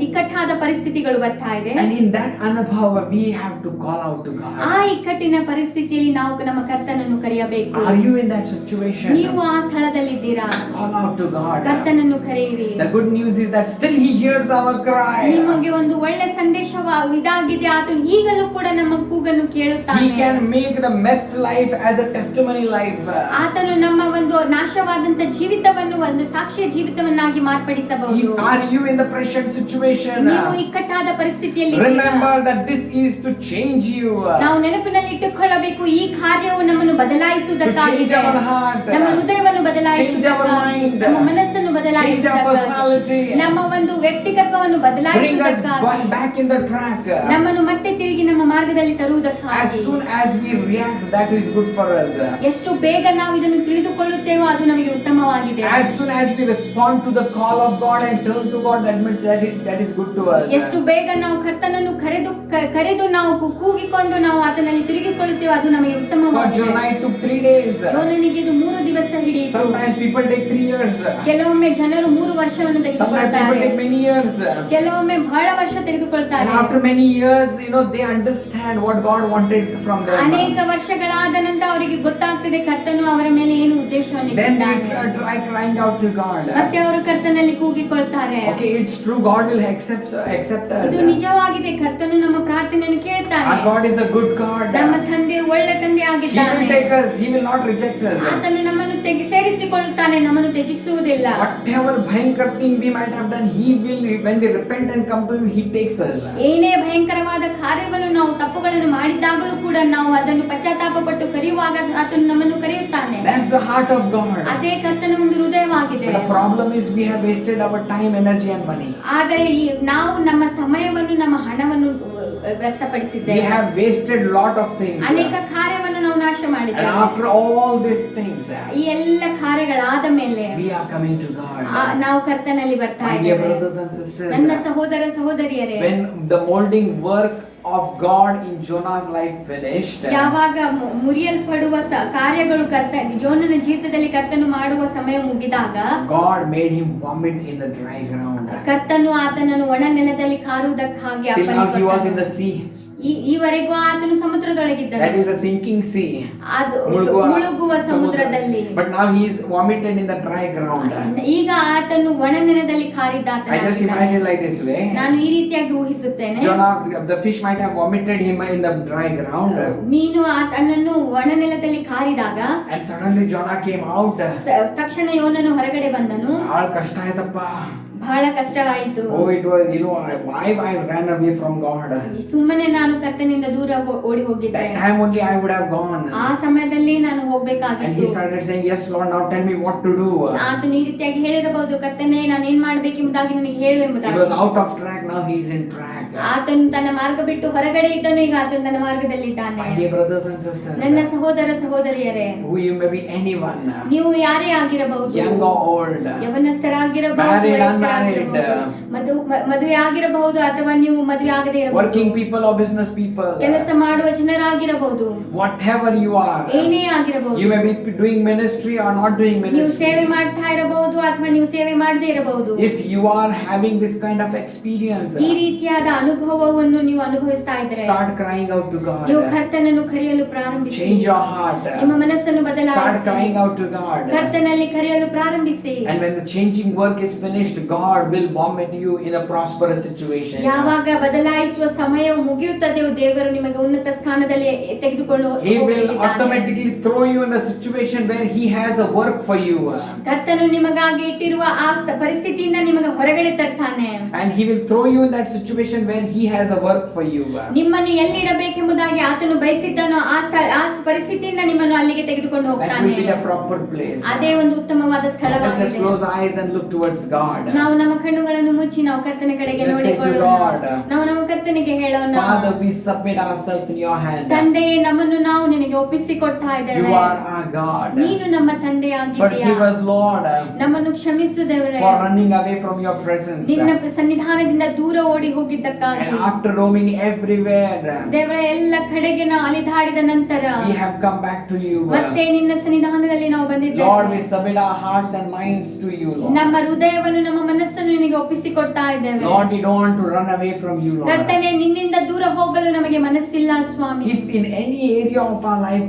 ಇಕ್ಕಟ್ಟಾದ ಪರಿಸ್ಥಿತಿಗಳು ಬರ್ತಾ ಇದೆ. And in that ಅನುಭವ we have to call out to God. ಆ ಇಕ್ಕಟ್ಟಿನ ಪರಿಸ್ಥಿತಿಯಲ್ಲಿ ನಾವು ನಮ್ಮ ಕರ್ತನನ್ನು ಕರೆಯಬೇಕು. Are you in that situation? ನೀವು ಆ ಸ್ಥಳದಲ್ಲಿದ್ದೀರಾ? Call out to God. ಕರ್ತನನ್ನು ಕರೆಯಿರಿ. The good news is that still He hears our cry. ನಿಮಗೆ ಒಂದು ಒಳ್ಳೆ ಇದಾಗಿದೆ. ಆತನು ಈಗಲೂ ಕೂಡ ನಮ್ಮ ಕೂಗನ್ನು ಕೇಳುತ್ತಾನೆ. He can make the messed life as a testimony life. ಆತನು ನಮ್ಮ ಒಂದು ನಾಶವಾದಂತ ಜೀವಿತವನ್ನು ಒಂದು ಸಾಕ್ಷಿಯ ಜೀವಿತವನ್ನಾಗಿ ಮಾರ್ಪಡಿಸಬಹುದು. Are you in the pressured situation? ನೀವು ಇಕ್ಕಟ್ಟಾದ ಪರಿಸ್ಥಿತಿಯಲ್ಲಿ Remember that this is to change you. ನಾವು ನೆನಪಿನಲ್ಲಿ ಇಟ್ಟುಕೊಳ್ಳಬೇಕು ಈ ಕಾರ್ಯವು ನಮ್ಮನ್ನು ಬದಲಾಯಿಸುವುದಕ್ಕಾಗಿದೆ. To change our heart. ನಮ್ಮ ಹೃದಯವನ್ನು Change our ಬದಲಾಯಿಸುವುದಕ್ಕಾಗಿ, mind. ನಮ್ಮ ಮನಸ್ಸನ್ನು Change our ಬದಲಾಯಿಸುವುದಕ್ಕಾಗಿ, personality. ನಮ್ಮ ಒಂದು ವ್ಯಕ್ತಿಗತವನ್ನು Bring us ಬದಲಾಯಿಸುವುದಕ್ಕಾಗಿ, back in the track. ನಮ್ಮನ್ನು ಮತ್ತೆ ತಿರುಗಿ ನಮ್ಮ ಮಾರ್ಗದಲ್ಲಿ As ತರುವುದಕ್ಕಾಗಿ. soon as we react, that is good for us. ಎಷ್ಟು ಬೇಗ ನಾವು ಇದನ್ನು ತಿಳಿದುಕೊಳ್ಳುತ್ತೇವೋ ಅದು ನಮಗೆ ಉತ್ತಮವಾಗಿದೆ. As soon as we respond to the call of God and turn to God, that is good to us. ಎಷ್ಟು ಬೇಗ ನಾವು ಕರ್ತನನ್ನು ಕರೆದು ನಾವು ಕೂಗಿಕೊಂಡು ನಾವು ಆತನಲ್ಲಿ ತಿರುಗಿಕೊಳ್ಳುತ್ತೇವೆ, ಅದು ನಮಗೆ For ಉತ್ತಮವಾಗಿದೆ. Jonah it took 3 days. ಯೋನನಿಗೆ ಇದು 3 ದಿವಸ ಹಿಡಿಯಿತು. Sometimes people take 3 years. ಕೆಲವೊಮ್ಮೆ ಜನರು 3 ವರ್ಷವನ್ನು Sometimes people ತೆಗೆದುಕೊಳ್ತಾರೆ, take many years. ಕೆಲವೊಮ್ಮೆ ಬಹಳ ವರ್ಷ And ತೆಗೆದುಕೊಳ್ತಾರೆ. after many years, they understand what God wanted from them. ಅನೇಕ ವರ್ಷಗಳಾದ ನಂತರ ಅವರಿಗೆ ಗೊತ್ತಾಗ್ತದೆ ಕರ್ತನು ಅವರ ಮೇಲೆ ಏನು ಉದ್ದೇಶವನ್ನು Then they ಇಟ್ಟಿದ್ದಾನೆ. try crying out to God. ಮತ್ತೆ ಅವರು ಕರ್ತನಲ್ಲಿ ಕೂಗಿಕೊಳ್ತಾರೆ. Okay, it's true. God will accept ಇದು us. ನಿಜವಾಗಿದೆ, ಕರ್ತನು ನಮ್ಮ ಪ್ರಾರ್ಥನೆಯನ್ನು ಕೇಳ್ತಾನೆ. Our God is a good God. ನಮ್ಮ ತಂದೆ ಒಳ್ಳೆ ತಂದೆ He will ಆಗಿದ್ದಾನೆ. take us. He will not reject us. ಆತನು ನಮ್ಮನ್ನು ಸೇರಿಸಿಕೊಳ್ಳುತ್ತಾನೆ, ನಮ್ಮನ್ನು ತ್ಯಜಿಸುವುದಿಲ್ಲ. Whatever bhayankar thing we might have done, He will, when we repent and come to Him, He takes us. ಏನೇ ಭಯಂಕರವಾದ ಕಾರ್ಯವನ್ನು ನಾವು ತಪ್ಪುಗಳನ್ನು ಮಾಡಿದಾಗಲೂ ಕೂಡ ನಾವು ಅದನ್ನು ಪಶ್ಚಾತ್ತಾಪ ಪಟ್ಟು ಕರೆಯುವಾಗ ಆತನು ನಮ್ಮನ್ನು ಕರೆಯುತ್ತಾನೆ. That's the heart of God. ಅದೇ ಕರ್ತನ ಒಂದು ಹೃದಯವಾಗಿದೆ. But the problem is we have wasted our time, energy and money. ಆದರೆ ನಾವು ನಮ್ಮ ಸಮಯವನ್ನು ನಮ್ಮ ಹಣವನ್ನು We ವ್ಯರ್ಥಪಡಿಸಿದ್ದೇವೆ. have wasted lot of things. ಅನೇಕ ಕಾರ್ಯವನ್ನು ನಾವು ನಾಶ And ಮಾಡಿದ್ದೇವೆ. after all these things, ಈ ಎಲ್ಲ ಕಾರ್ಯಗಳಾದ ಮೇಲೆ we are coming to God. ನಾವು ಕರ್ತನಲ್ಲಿ ಬರ್ತಾ My dear ಇದ್ದೇವೆ. brothers and sisters, ನನ್ನ ಸಹೋದರ ಸಹೋದರಿಯರೇ, when the molding work of God in Jonah's life finished, ಯಾವಾಗ ಮುರಿಯಲ್ಪಡುವ ಕಾರ್ಯಗಳು ಯೋನನ ಜೀವಿತದಲ್ಲಿ ಕರ್ತನು ಮಾಡುವ ಸಮಯ ಮುಗಿದಾಗ God made him vomit in the dry ground. ಕರ್ತನು ಆತನನ್ನು ಒಣ ನೆಲದಲ್ಲಿ ಕಾರುವುದಕ್ಕಾಗಿ Till now he was in ಅಪ್ಪಣೆ the sea. ಈವರೆಗೂ ಆತನು ಸಮುದ್ರದೊಳಗಿದ್ದನು. That is a sinking sea. ಅದು ಮುಳುಗುವ ಸಮುದ್ರದಲ್ಲಿ. But now he is vomited in the dry ground. ಈಗ ಆತನು ಒಣ ನೆಲದಲ್ಲಿ I just ಕಾರಿದ್ದಾತನಾಗಿದ್ದಾನೆ. imagine like this way. ನಾನು ಈ ರೀತಿಯಾಗಿ ಊಹಿಸುತ್ತೇನೆ. Jonah, the fish might have vomited him in the dry ground. ಮೀನು ಆತನನ್ನು ಒಣ ನೆಲದಲ್ಲಿ ಕಾರಿದಾಗ And suddenly Jonah came out. ತಕ್ಷಣ ಯೋನನು ಹೊರಗಡೆ ಬಂದನು. ಭಾಳ ಕಷ್ಟ ಆಯ್ತಪ್ಪ. ಬಹಳ ಕಷ್ಟವಾಯಿತು. Oh, it was, why I ran away from God. ಸುಮ್ಮನೆ ನಾನು ಕರ್ತನಿಂದ ದೂರ ಓಡಿ ಹೋಗಿದ್ದೆ. That time only I would have gone. ಆ ಸಮಯದಲ್ಲಿ ನಾನು And ಹೋಗ್ಬೇಕಾಗಿತ್ತು. he started saying, yes Lord, now tell me what to do. ಆತನು ಈ ರೀತಿಯಾಗಿ ಹೇಳಿರಬಹುದು, ಕರ್ತನೇ ನಾನು ಏನ್ ಮಾಡ್ಬೇಕೆಂಬುದಾಗಿ ನನಗೆ ಹೇಳು He was ಎಂಬುದಾಗಿ. out of track, now he is in track. ಆತನು ತನ್ನ ಮಾರ್ಗ ಬಿಟ್ಟು ಹೊರಗಡೆ ಇದ್ದನು, ಈಗ ಆತನು ತನ್ನ ಮಾರ್ಗದಲ್ಲಿದ್ದಾನೆ. My dear brothers and sisters, ನನ್ನ ಸಹೋದರ ಸಹೋದರಿಯರೇ, who you may be anyone, ನೀವು ಯಾರೇ ಆಗಿರಬಹುದು, young or old, ಯವನಸ್ಥರಾಗಿರಬಹುದು, married, ವಯಸ್ಕರಾಗಿರಬಹುದು, unmarried, ಮದುವೆ ಆಗಿರಬಹುದು ಅಥವಾ ನೀವು ಮದುವೆ ಆಗದೆ ಇರಬಹುದು, working people or business people, ಕೆಲಸ ಮಾಡುವ ಜನರಾಗಿರಬಹುದು, whatever you are, ಏನೇ ಆಗಿರಬಹುದು, you may be doing ministry or not doing ನೀವು ಸೇವೆ ministry. ಮಾಡ್ತಾ ಇರಬಹುದು ಅಥವಾ ನೀವು ಸೇವೆ ಮಾಡದೇ ಇರಬಹುದು. If you are having this kind of experience, ಈ ರೀತಿಯಾದ ಅನುಭವವನ್ನು ನೀವು ಅನುಭವಿಸ್ತಾ ಇದ್ದರೆ start crying out to ನೀವು God. ಕರ್ತನನ್ನು ಕರೆಯಲು ಪ್ರಾರಂಭಿಸಿ. Change your heart. ನಿಮ್ಮ ಮನಸ್ಸನ್ನು Start ಬದಲಾಯಿಸಿ. crying out to God. ಕರ್ತನಲ್ಲಿ ಕರೆಯಲು ಪ್ರಾರಂಭಿಸಿ. And when the changing work is finished, God will vomit you in a prosperous situation. ಯಾವಾಗ ಬದಲಾಯಿಸುವ ಸಮಯವು ಮುಗಿಯುತ್ತದೆಯೋ ದೇವರು ನಿಮಗೆ ಉನ್ನತ ಸ್ಥಾನದಲ್ಲಿ ತೆಗೆದುಕೊಳ್ಳುವ He will automatically throw you in a situation where He has a work for you. ಕರ್ತನು ನಿಮಗಾಗಿ ಇಟ್ಟಿರುವ ಆ ಪರಿಸ್ಥಿತಿಯಿಂದ ನಿಮಗೆ ಹೊರಗಡೆ ತರ್ತಾನೆ. And He will throw you in that situation where He has a work for you. ನಿಮ್ಮನ್ನು ಎಲ್ಲಿಡಬೇಕೆಂಬುದಾಗಿ ಆತನು ಬಯಸಿದ್ದನೋ ಆ ಪರಿಸ್ಥಿತಿಯಿಂದ ನಿಮ್ಮನ್ನು ಅಲ್ಲಿಗೆ ತೆಗೆದುಕೊಂಡು That ಹೋಗ್ತಾನೆ. will be a proper place. ಅದೇ ಒಂದು ಉತ್ತಮವಾದ Let's just ಸ್ಥಳವಾಗಿದೆ. close our eyes and look towards God. ನಾವು ನಮ್ಮ ಕಣ್ಣುಗಳನ್ನು ಮುಚ್ಚಿ ನಾವು ಕರ್ತನ ಕಡೆಗೆ Let's say to ನೋಡಿಕೊಳ್ಳೋಣ. God, ನಾವು ನಮ್ಮ ಕರ್ತನಿಗೆ ಹೇಳೋಣ, Father, we submit ourselves in your hand. ತಂದೆಯೇ ನಮ್ಮನ್ನು ನಾವು ನಿನಗೆ ಒಪ್ಪಿಸಿಕೊಡ್ತಾ You ಇದ್ದೇವೆ. are our God. ನೀನು ನಮ್ಮ ತಂದೆಯಾಗಿದ್ದೀಯಾ. Forgive us, Lord, ನಮ್ಮನ್ನು ಕ್ಷಮಿಸು ದೇವರೇ, for running away from your presence. ನಿನ್ನ ಸನ್ನಿಧಾನದಿಂದ ದೂರ ಓಡಿ ಹೋಗಿದ್ದಕ್ಕಾಗಿ. And after roaming everywhere, ದೇವರ ಎಲ್ಲ ಕಡೆಗೆ ನಾವು ಅಲಿದಾಡಿದ ನಂತರ we have come back to you. ಮತ್ತೆ ನಿನ್ನ ಸನ್ನಿಧಾನದಲ್ಲಿ ನಾವು Lord, we ಬಂದಿದ್ದೇವೆ. submit our hearts and minds to you, Lord. ನಮ್ಮ ಹೃದಯವನ್ನು ನಮ್ಮ ಮನಸ್ಸನ್ನು ನಿನಗೆ ಒಪ್ಪಿಸಿಕೊಡ್ತಾ ಇದ್ದೇವೆ. Lord, we don't want to run away from you, Lord. ಕರ್ತನೇ, ನಿನ್ನಿಂದ ದೂರ ಹೋಗಲು ನಮಗೆ ಮನಸ್ಸಿಲ್ಲ ಸ್ವಾಮಿ. If in any area of our life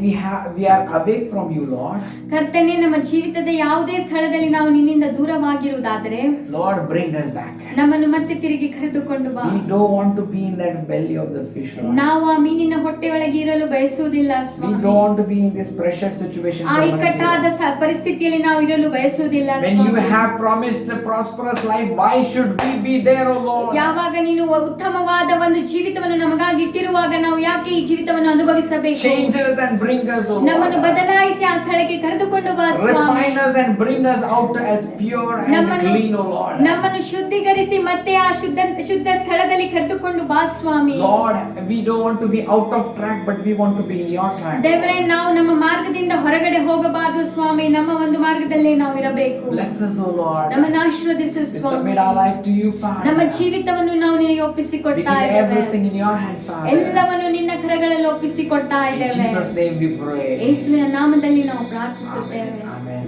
we are away from you, Lord, ಕರ್ತನೇ, ನಮ್ಮ ಜೀವಿತದ ಯಾವುದೇ ಸ್ಥಳದಲ್ಲಿ ನಾವು ನಿನ್ನಿಂದ ದೂರವಾಗಿರುವುದಾದರೆ Lord, bring us back. ನಮ್ಮನ್ನು ಮತ್ತೆ ತಿರುಗಿ ಕರೆದುಕೊಂಡು ಬಾ. We don't want to be in that belly of the fish, Lord. ನಾವು ಆ ಮೀನಿನ ಹೊಟ್ಟೆಯೊಳಗೆ ಇರಲು ಬಯಸುವುದಿಲ್ಲ We Swami. don't want to be in this pressured situation. ಆ ಇಕ್ಕಟ್ಟಾದ ಪರಿಸ್ಥಿತಿಯಲ್ಲಿ ನಾವು ಇರಲು ಬಯಸುವುದಿಲ್ಲ When you Swami. have promised a prosperous life, why should we be there, O Lord? ಯಾವಾಗ ನೀನು ಉತ್ತಮವಾದ ಒಂದು ಜೀವಿತವನ್ನು ನಮಗಾಗಿ ಇಟ್ಟಿರುವಾಗ ನಾವು ಯಾಕೆ ಈ ಜೀವಿತವನ್ನು ಅನುಭವಿಸಬೇಕು? Change us and bring us, O ನಮ್ಮನ್ನು Lord. ಬದಲಾಯಿಸಿ ಆ ಸ್ಥಳಕ್ಕೆ ಕರೆದುಕೊಂಡು ಬಾ ಸ್ವಾಮಿ. Refine us and bring us out as pure and clean, O Lord. ನಮ್ಮನ್ನು ಶುದ್ಧೀಕರಿಸಿ ಮತ್ತೆ ಆ ಶುದ್ಧ ಸ್ಥಳದಲ್ಲಿ ಕರೆದುಕೊಂಡು ಬಾ ಸ್ವಾಮಿ. Lord, we don't want to be out of track, but we want to be in your track. ದೇವರೇ, ನಾವು ನಮ್ಮ ಮಾರ್ಗದಿಂದ ಹೊರಗಡೆ ಹೋಗಬಾರದು ಸ್ವಾಮಿ, ನಮ್ಮ ಒಂದು ಮಾರ್ಗದಲ್ಲೇ ನಾವು ಇರಬೇಕು. Bless us, O Lord. ನಮ್ಮನ್ನು ಆಶೀರ್ವದಿಸು We Swami. submit our life to you, ನಮ್ಮ Father. ಜೀವಿತವನ್ನು ನಾವು ನಿನಗೆ We ಒಪ್ಪಿಸಿಕೊಡ್ತಾ give ಇದ್ದೇವೆ. everything in your hand, Father. ಎಲ್ಲವನ್ನು ನಿನ್ನ ಕರಗಳಲ್ಲಿ ಒಪ್ಪಿಸಿಕೊಡ್ತಾ In ಇದ್ದೇವೆ. Jesus' name we pray. ಯೇಸುವಿನ ನಾಮದಲ್ಲಿ ನಾವು ಪ್ರಾರ್ಥಿಸುತ್ತೇವೆ. Amen. Amen.